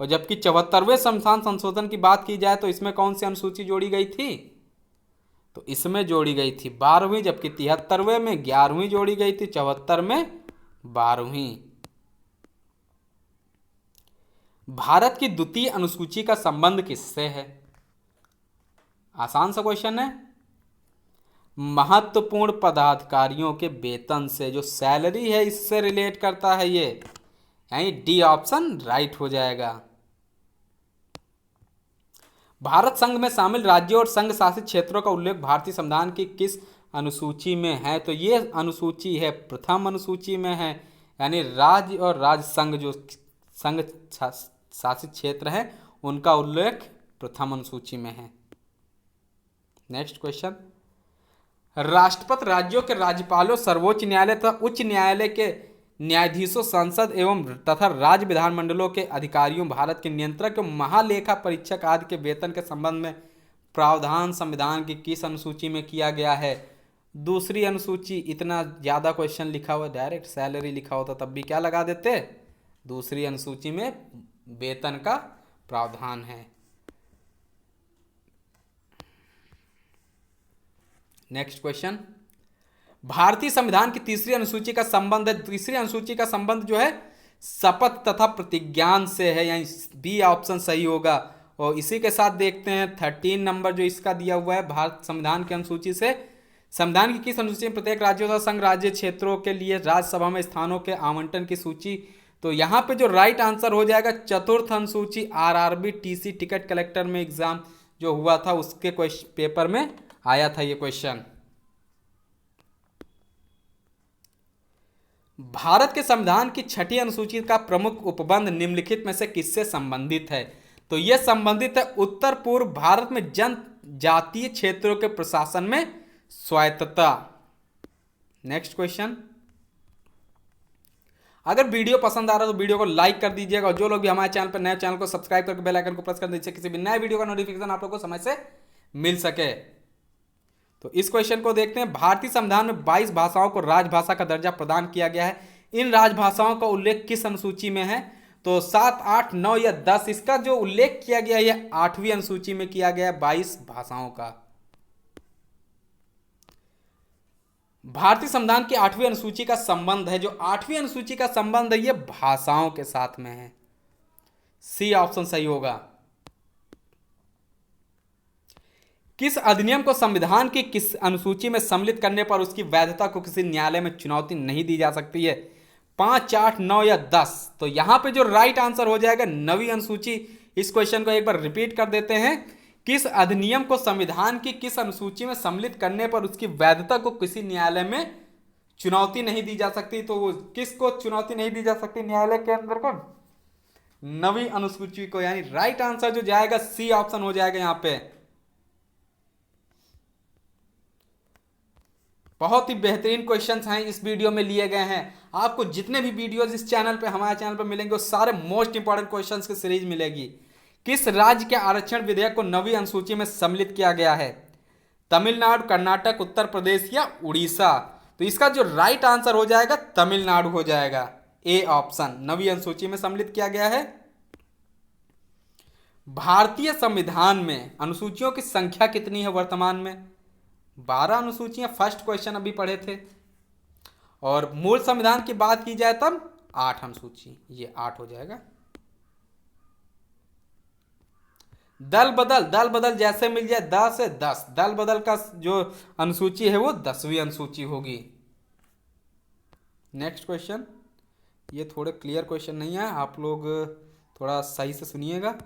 और जबकि 74वें संविधान संशोधन की बात की जाए तो इसमें कौन सी अनुसूची जोड़ी गई थी? तो इसमें जोड़ी गई थी 12वीं, जबकि 73वें में 11वीं जोड़ी गई थी, 74 में 12वीं। भारत की द्वितीय अनुसूची का संबंध किससे है? आसान सा क्वेश्चन है। महत्वपूर्ण पदाधिकारियों के वेतन से, जो सैलरी है इससे रिलेट करता है ये, यानी डी ऑप्शन राइट हो जाएगा। भारत संघ में शामिल राज्यों और संघ शासित क्षेत्रों का उल्लेख भारतीय संविधान की किस अनुसूची में है? तो ये अनुसूची है प्रथम अनुसूची में है, यानी राज्य और राज्य संघ जो संघ शासित क्षेत्र है उनका उल्लेख प्रथम अनुसूची में है। नेक्स्ट क्वेश्चन, राष्ट्रपति राज्यों के राज्यपालों, सर्वोच्च न्यायालय तथा उच्च न्यायालय के न्यायाधीशों, संसद एवं तथा राज्य विधानमंडलों के अधिकारियों, भारत के नियंत्रक, महालेखा परीक्षक आदि के वेतन के संबंध में प्रावधान संविधान की किस अनुसूची में किया गया है? दूसरी अनुसूची। इतना ज़्यादा क्वेश्चन लिखा हुआ, डायरेक्ट सैलरी लिखा होता तब भी क्या लगा देते? दूसरी अनुसूची में वेतन का प्रावधान है। नेक्स्ट क्वेश्चन, भारतीय संविधान की तीसरी अनुसूची का संबंध है, तीसरी अनुसूची का संबंध जो है शपथ तथा प्रतिज्ञान से है, यानी बी ऑप्शन सही होगा। और इसी के साथ देखते हैं 13 नंबर जो इसका दिया हुआ है, भारत संविधान की अनुसूची से संविधान की किस अनुसूची में प्रत्येक राज्यों तथा संघ राज्य क्षेत्रों के लिए राज्यसभा में स्थानों के आवंटन की सूची। तो यहाँ पे जो राइट आंसर हो जाएगा चतुर्थ अनुसूची, आरआरबी टीसी टिकट कलेक्टर में एग्जाम जो हुआ था उसके पेपर में आया था ये क्वेश्चन। भारत के संविधान की छठी अनुसूची का प्रमुख उपबंध निम्नलिखित में से किससे संबंधित है? तो यह संबंधित है उत्तर पूर्व भारत में जनजातीय क्षेत्रों के प्रशासन में स्वायत्तता। नेक्स्ट क्वेश्चन, अगर वीडियो पसंद आ रहा है तो वीडियो को लाइक कर दीजिएगा, और जो लोग भी हमारे चैनल पर नए चैनल को सब्सक्राइब करके बेल आइकन को प्रेस कर दीजिए, किसी भी नए वीडियो का नोटिफिकेशन आप लोगों को समय से मिल सके। तो इस क्वेश्चन को देखते हैं, भारतीय संविधान में 22 भाषाओं को राजभाषा का दर्जा प्रदान किया गया है। इन राजभाषाओं का उल्लेख किस अनुसूची में है? तो 7, 8, 9 या 10, इसका जो उल्लेख किया गया है यह 8वीं अनुसूची में किया गया है 22 भाषाओं का। भारतीय संविधान की 8वीं अनुसूची का संबंध है, जो 8वीं अनुसूची का संबंध है यह भाषाओं के साथ में है, सी ऑप्शन सही होगा। किस अधिनियम को संविधान की किस अनुसूची में सम्मिलित करने पर उसकी वैधता को किसी न्यायालय में चुनौती नहीं दी जा सकती है? 5, 8, 9 या 10। तो यहां पे जो राइट आंसर हो जाएगा 9वीं अनुसूची। इस क्वेश्चन को एक बार रिपीट कर देते हैं, किस अधिनियम को संविधान की किस अनुसूची में सम्मिलित करने पर उसकी वैधता को किसी न्यायालय में चुनौती नहीं दी जा सकती? तो वो किसको चुनौती नहीं दी जा सकती न्यायालय के अंदर को? 9वीं अनुसूची को, यानी राइट आंसर जो जाएगा सी ऑप्शन हो जाएगा। यहां पे बहुत ही बेहतरीन क्वेश्चंस हैं इस वीडियो में लिए गए हैं। आपको जितने भी वीडियोस इस चैनल पे हमारे चैनल पे मिलेंगे वो सारे मोस्ट इंपॉर्टेंट क्वेश्चंस की सीरीज मिलेगी। किस राज्य के आरक्षण विधेयक को 9वीं अनुसूची में सम्मिलित किया गया है? तमिलनाडु, कर्नाटक, उत्तर प्रदेश या उड़ीसा? तो इसका जो राइट आंसर हो जाएगा तमिलनाडु हो जाएगा, ए ऑप्शन 9वीं अनुसूची में सम्मिलित किया गया है। भारतीय संविधान में अनुसूचियों की संख्या कितनी है वर्तमान में? 12 अनुसूचियां, फर्स्ट क्वेश्चन अभी पढ़े थे। और मूल संविधान की बात की जाए तब 8 अनुसूची, ये 8 हो जाएगा। दल बदल जैसे मिल जाए 10 से 10, दल बदल का जो अनुसूची है वो 10वीं अनुसूची होगी। नेक्स्ट क्वेश्चन, ये थोड़े क्लियर क्वेश्चन नहीं है, आप लोग थोड़ा सही से सुनिएगा।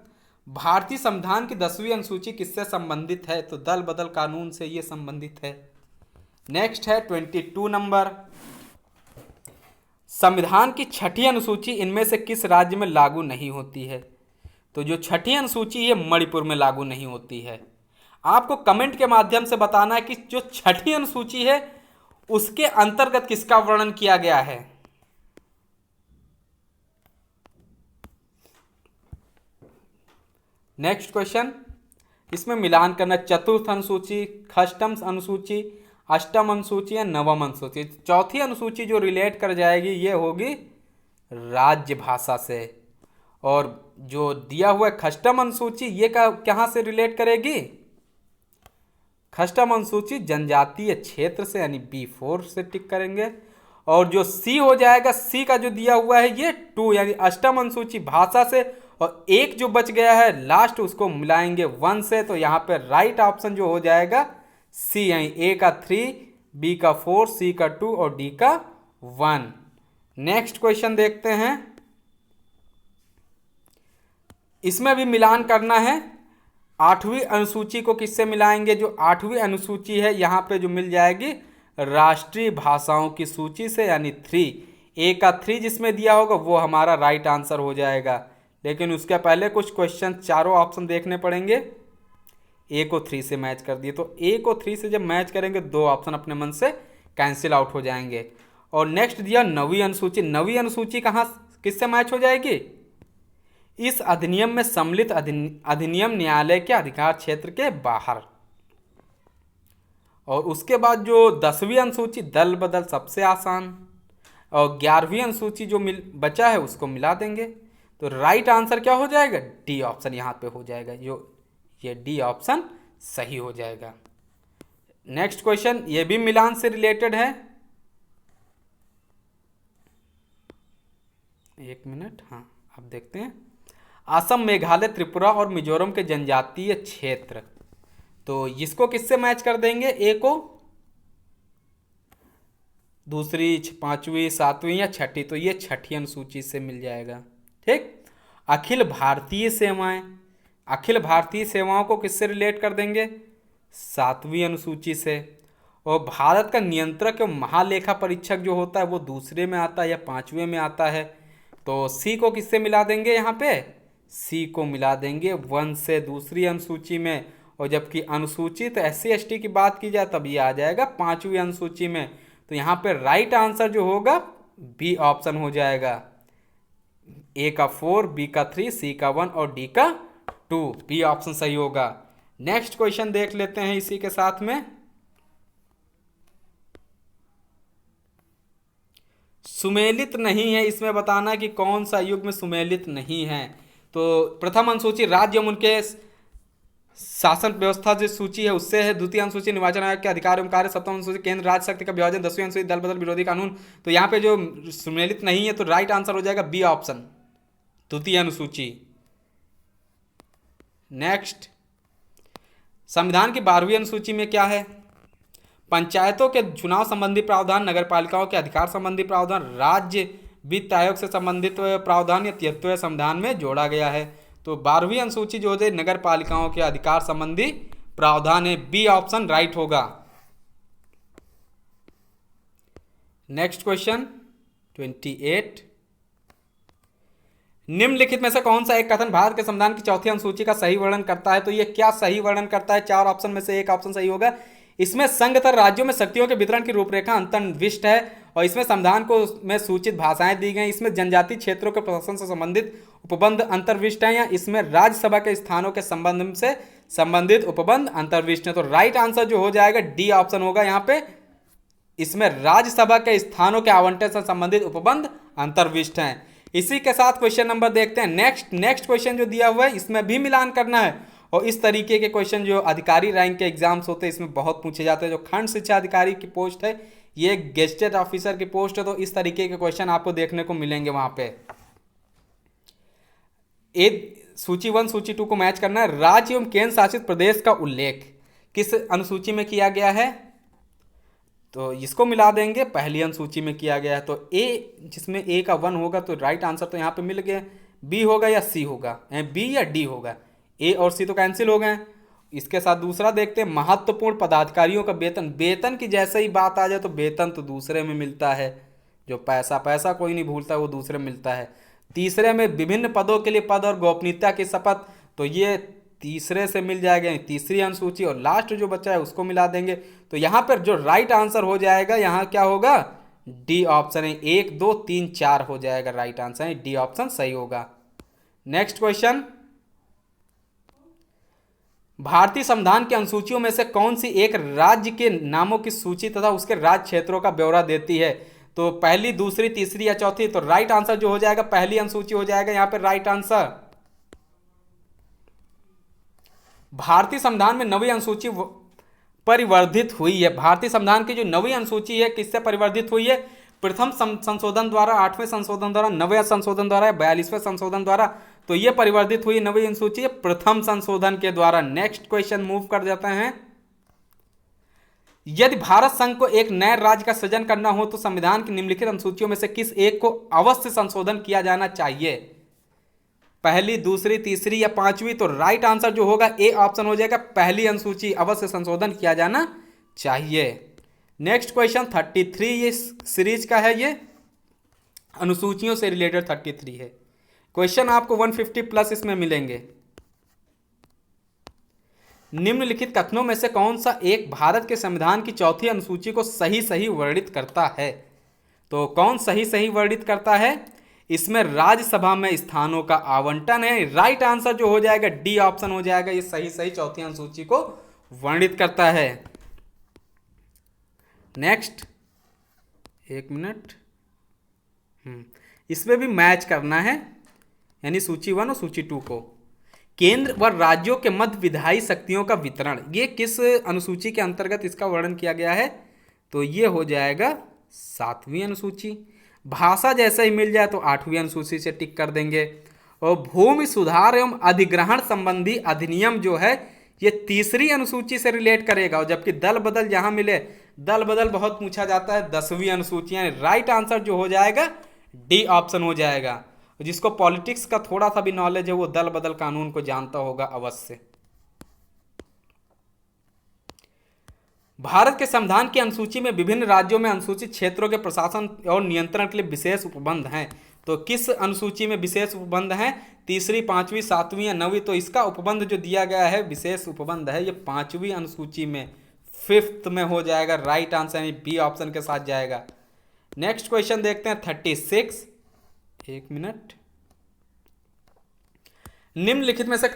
भारतीय संविधान की 10वीं अनुसूची किससे संबंधित है? तो दल बदल कानून से ये संबंधित है। नेक्स्ट है 22 नंबर, संविधान की छठी अनुसूची इनमें से किस राज्य में लागू नहीं होती है? तो जो छठी अनुसूची ये मणिपुर में लागू नहीं होती है। आपको कमेंट के माध्यम से बताना है कि जो छठी अनुसूची है उसके अंतर्गत किसका वर्णन किया गया है। नेक्स्ट क्वेश्चन, इसमें मिलान करना, चतुर्थ अनुसूची, षष्ठम अनुसूची, अष्टम अनुसूची या नवम अनुसूची। चौथी अनुसूची जो रिलेट कर जाएगी ये होगी राज्य भाषा से, और जो दिया हुआ है षष्ठम अनुसूची ये कहां से रिलेट करेगी? षष्ठम अनुसूची जनजातीय क्षेत्र से, यानी B4 से टिक करेंगे। और जो सी हो जाएगा, सी का जो दिया हुआ है ये 2, यानी अष्टम अनुसूची भाषा से, और एक जो बच गया है लास्ट उसको मिलाएंगे 1 से। तो यहाँ पे राइट ऑप्शन जो हो जाएगा सी, यानी ए का 3, बी का 4, सी का 2 और डी का 1। नेक्स्ट क्वेश्चन देखते हैं, इसमें भी मिलान करना है। 8वीं अनुसूची को किससे मिलाएंगे? जो 8वीं अनुसूची है यहाँ पे जो मिल जाएगी राष्ट्रीय भाषाओं की सूची से, यानी 3, ए का 3 जिसमें दिया होगा वो हमारा राइट आंसर हो जाएगा। लेकिन उसके पहले कुछ क्वेश्चन चारों ऑप्शन देखने पड़ेंगे। ए को 3 से मैच कर दिए, तो ए को 3 से जब मैच करेंगे 2 ऑप्शन अपने मन से कैंसिल आउट हो जाएंगे। और नेक्स्ट दिया 9वीं अनुसूची, 9वीं अनुसूची कहाँ किससे मैच हो जाएगी? इस अधिनियम में सम्मिलित अधिनियम न्यायालय के अधिकार क्षेत्र के बाहर। और उसके बाद जो 10वीं अनुसूची दल बदल सबसे आसान, और 11वीं अनुसूची जो बचा है उसको मिला देंगे। तो राइट आंसर क्या हो जाएगा? डी ऑप्शन यहाँ पे हो जाएगा, जो ये डी ऑप्शन सही हो जाएगा। नेक्स्ट क्वेश्चन, ये भी मिलान से रिलेटेड है। एक मिनट, हाँ अब देखते हैं। असम, मेघालय, त्रिपुरा और मिजोरम के जनजातीय क्षेत्र, तो इसको किससे मैच कर देंगे? ए को दूसरी, पांचवी, सातवीं या छठी, तो ये छठी अनुसूची से मिल जाएगा। ठीक। अखिल भारतीय सेवाएं, अखिल भारतीय सेवाओं को किससे रिलेट कर देंगे? सातवीं अनुसूची से। और भारत का नियंत्रक एवं महालेखा परीक्षक जो होता है वो दूसरे में आता है या पांचवें में आता है, तो सी को किससे मिला देंगे? यहाँ पे सी को मिला देंगे वन से, दूसरी अनुसूची में। और जबकि अनुसूचित SC ST की बात की जाए तब ये आ जाएगा पांचवी अनुसूची में। तो यहाँ पे राइट आंसर जो होगा बी ऑप्शन हो जाएगा। ए का 4, बी का 3, सी का 1 और डी का 2, बी ऑप्शन सही होगा। नेक्स्ट क्वेश्चन देख लेते हैं इसी के साथ में। सुमेलित नहीं है, इसमें बताना कि कौन सा युग में सुमेलित नहीं है। तो प्रथम अनुसूची राज्य एवं उनके शासन व्यवस्था जो सूची है उससे है। द्वितीय अनुसूची निर्वाचन आयोग के अधिकार एवं कार्य। सप्तम अनुसूची केंद्र राज्य शक्ति का विभाजन। 10वीं अनुसूची दल बदल विरोधी कानून। तो यहाँ पे जो सुमेलित नहीं है तो राइट आंसर हो जाएगा बी ऑप्शन, द्वितीय अनुसूची। नेक्स्ट, संविधान की 12वीं अनुसूची में क्या है? पंचायतों के चुनाव संबंधी प्रावधान, नगर पालिकाओं के अधिकार संबंधी प्रावधान, राज्य वित्त आयोग से संबंधित प्रावधान या 73वें संविधान में जोड़ा गया है। तो 12वीं अनुसूची जो है नगर पालिकाओं के अधिकार संबंधी प्रावधान है, बी ऑप्शन राइट होगा। नेक्स्ट क्वेश्चन 28, निम्नलिखित में से कौन सा एक कथन भारत के संविधान की चौथी अनुसूची का सही वर्णन करता है? तो ये क्या सही वर्णन करता है? 4 ऑप्शन में से एक ऑप्शन सही होगा। इसमें संघ तथा राज्यों में शक्तियों के वितरण की रूपरेखा अंतर्निविष्ट है और इसमें संविधान को में सूचित भाषाएं दी गई। इसमें जनजातीय क्षेत्रों के प्रशासन से संबंधित उपबंध अंतर्विष्ट है, या इसमें राज्यसभा के स्थानों के संबंध से संबंधित उपबंध अंतर्विष्ट है। तो राइट आंसर जो हो जाएगा डी ऑप्शन होगा। यहाँ पे इसमें राज्यसभा के स्थानों के आवंटन से संबंधित उपबंध अंतर्विष्ट हैं। इसी के साथ क्वेश्चन नंबर देखते हैं। नेक्स्ट क्वेश्चन जो दिया हुआ है इसमें भी मिलान करना है, और इस तरीके के क्वेश्चन जो अधिकारी रैंक के एग्जाम्स होते हैं इसमें बहुत पूछे जाते हैं। जो खंड शिक्षा अधिकारी की पोस्ट है ये गेस्टेड ऑफिसर की पोस्ट है, तो इस तरीके के क्वेश्चन आपको देखने को मिलेंगे वहां पे। सूची 1 सूची 2 को मैच करना है। राज्य एवं केंद्र शासित प्रदेश का उल्लेख किस अनुसूची में किया गया है? तो इसको मिला देंगे, पहली अनुसूची में किया गया है। तो ए, जिसमें ए का 1 होगा तो राइट आंसर तो यहाँ पे मिल गया। बी होगा या सी होगा? बी या डी होगा? ए और सी तो कैंसिल हो गए। इसके साथ दूसरा देखते हैं, महत्वपूर्ण पदाधिकारियों का वेतन। वेतन की जैसे ही बात आ जाए तो वेतन तो दूसरे में मिलता है। जो पैसा कोई नहीं भूलता, वो दूसरे में मिलता है। तीसरे में विभिन्न पदों के लिए पद और गोपनीयता की शपथ, तो ये तीसरे से मिल जाएगा, तीसरी अनुसूची। और लास्ट जो बचा है उसको मिला देंगे। तो यहाँ पर जो राइट आंसर हो जाएगा यहाँ क्या होगा? डी ऑप्शन है। 1 2 3 4 हो जाएगा राइट आंसर, डी ऑप्शन सही होगा। नेक्स्ट क्वेश्चन, भारतीय संविधान की अनुसूचियों में से कौन सी एक राज्य के नामों की सूची तथा उसके राज्य क्षेत्रों का ब्यौरा देती है? तो पहली, दूसरी, तीसरी या चौथी? तो राइट आंसर जो हो जाएगा पहली अनुसूची हो जाएगा यहां पर राइट आंसर। भारतीय संविधान में 9वीं अनुसूची परिवर्धित हुई है। भारतीय संविधान की जो 9वीं अनुसूची है किससे परिवर्धित हुई है? प्रथम संशोधन द्वारा, 8वें संशोधन द्वारा, 9वें संशोधन द्वारा, 42वें संशोधन द्वारा। तो ये परिवर्धित हुई 9वीं अनुसूची प्रथम संशोधन के द्वारा। नेक्स्ट क्वेश्चन मूव कर जाते हैं। यदि भारत संघ को एक नए राज्य का सृजन करना हो तो संविधान की निम्नलिखित अनुसूचियों में से किस एक को अवश्य संशोधन किया जाना चाहिए? पहली, दूसरी, तीसरी या पांचवी? तो राइट आंसर जो होगा ए ऑप्शन हो जाएगा, पहली अनुसूची अवश्य संशोधन किया जाना चाहिए। नेक्स्ट क्वेश्चन 33, ये सीरीज का है, ये अनुसूचियों से रिलेटेड 33 है। क्वेश्चन आपको 150 प्लस इसमें मिलेंगे। निम्नलिखित कथनों में से कौन सा एक भारत के संविधान की चौथी अनुसूची को सही वर्णित करता है? तो कौन सही वर्णित करता है? इसमें राज्यसभा में स्थानों का आवंटन है। राइट आंसर जो हो जाएगा डी ऑप्शन हो जाएगा, ये सही चौथी अनुसूची को वर्णित करता है। नेक्स्ट, एक मिनट, इसमें भी मैच करना है, यानी सूची 1 और सूची 2 को। केंद्र व राज्यों के मध्य विधायी शक्तियों का वितरण, ये किस अनुसूची के अंतर्गत इसका वर्णन किया गया है? तो ये हो जाएगा 7वीं अनुसूची। भाषा जैसा ही मिल जाए तो 8वीं अनुसूची से टिक कर देंगे। और भूमि सुधार एवं अधिग्रहण संबंधी अधिनियम जो है ये 3री अनुसूची से रिलेट करेगा। और जबकि दल बदल जहां मिले, दल बदल बहुत पूछा जाता है, 10वीं अनुसूची। यानी राइट आंसर जो हो जाएगा डी ऑप्शन हो जाएगा। जिसको पॉलिटिक्स का थोड़ा सा भी नॉलेज है वो दल बदल कानून को जानता होगा अवश्य। भारत के संविधान की अनुसूची में विभिन्न राज्यों में अनुसूचित क्षेत्रों के प्रशासन और नियंत्रण के लिए विशेष उपबंध हैं। तो किस अनुसूची में विशेष उपबंध हैं? 3री, 5वीं, 7वीं या 9वीं? तो इसका उपबंध जो दिया गया है, विशेष उपबंध है, ये 5वीं अनुसूची में, 5th में हो जाएगा। राइट आंसर यानी बी ऑप्शन के साथ जाएगा। नेक्स्ट क्वेश्चन देखते हैं 36। एक मिनट। निम्नलिखित में से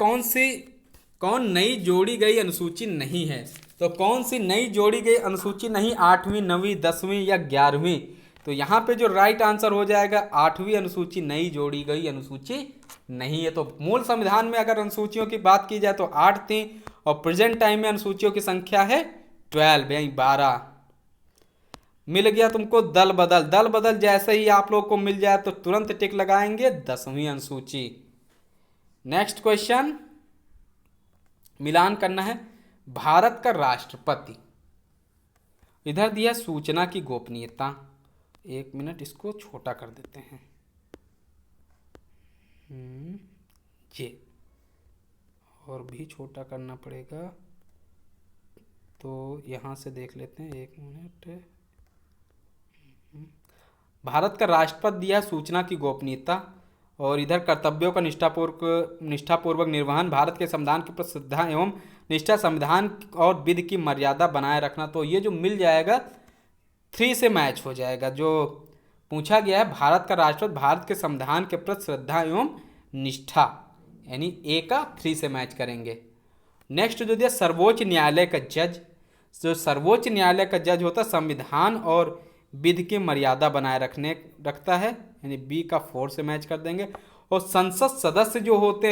कौन नई जोड़ी गई अनुसूची नहीं है? तो कौन सी नई जोड़ी गई अनुसूची नहीं? 8वीं, 9वीं, 10वीं या 11वीं? तो यहाँ पे जो राइट आंसर हो जाएगा 8वीं अनुसूची नई जोड़ी गई अनुसूची नहीं है। तो मूल संविधान में अगर अनुसूचियों की बात की जाए तो 8 थी और प्रेजेंट टाइम में अनुसूचियों की संख्या है 12 यानी 12। मिल गया तुमको दल बदल। दल बदल जैसे ही आप लोग को मिल जाए तो तुरंत टिक लगाएंगे 10वीं अनुसूची। नेक्स्ट क्वेश्चन मिलान करना है। भारत का राष्ट्रपति, इधर दिया सूचना की गोपनीयता। एक मिनट, इसको छोटा कर देते हैं। ये और भी छोटा करना पड़ेगा, तो यहां से देख लेते हैं। एक मिनट। भारत का राष्ट्रपति दिया सूचना की गोपनीयता और इधर कर्तव्यों का निष्ठापूर्वक निर्वहन, भारत के संविधान की प्रति श्रद्धा एवं निष्ठा, संविधान और विधि की मर्यादा बनाए रखना। तो ये जो मिल जाएगा 3 से मैच हो जाएगा। जो पूछा गया है भारत का राष्ट्रपति भारत के संविधान के प्रति श्रद्धा एवं निष्ठा, यानी ए का 3 से मैच करेंगे। नेक्स्ट जो दिया सर्वोच्च न्यायालय का जज, जो सर्वोच्च न्यायालय का जज होता है संविधान और विधि की मर्यादा बनाए रखता है, यानी बी का 4 से मैच कर देंगे। और संसद सदस्य जो होते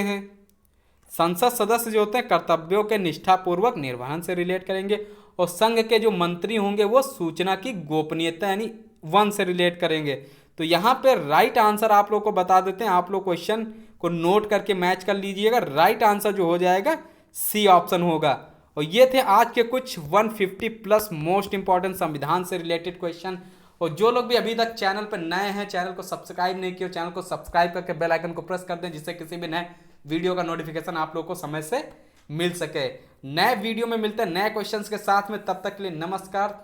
हैं कर्तव्यों के निष्ठापूर्वक निर्वहन से रिलेट करेंगे। और संघ के जो मंत्री होंगे वो सूचना की गोपनीयता यानी 1 से रिलेट करेंगे। तो यहाँ पे राइट आंसर आप लोग को बता देते हैं, आप लोग क्वेश्चन को नोट करके मैच कर लीजिएगा। राइट आंसर जो हो जाएगा सी ऑप्शन होगा। और ये थे आज के कुछ 150 प्लस मोस्ट इंपॉर्टेंट संविधान से रिलेटेड क्वेश्चन। और जो लोग भी अभी तक चैनल पर नए हैं, चैनल को सब्सक्राइब नहीं किया, चैनल को सब्सक्राइब करके बेल आइकन को प्रेस कर दें, जिससे किसी भी नए वीडियो का नोटिफिकेशन आप लोग को समय से मिल सके। नए वीडियो में मिलते हैं नए क्वेश्चंस के साथ में, तब तक के लिए नमस्कार।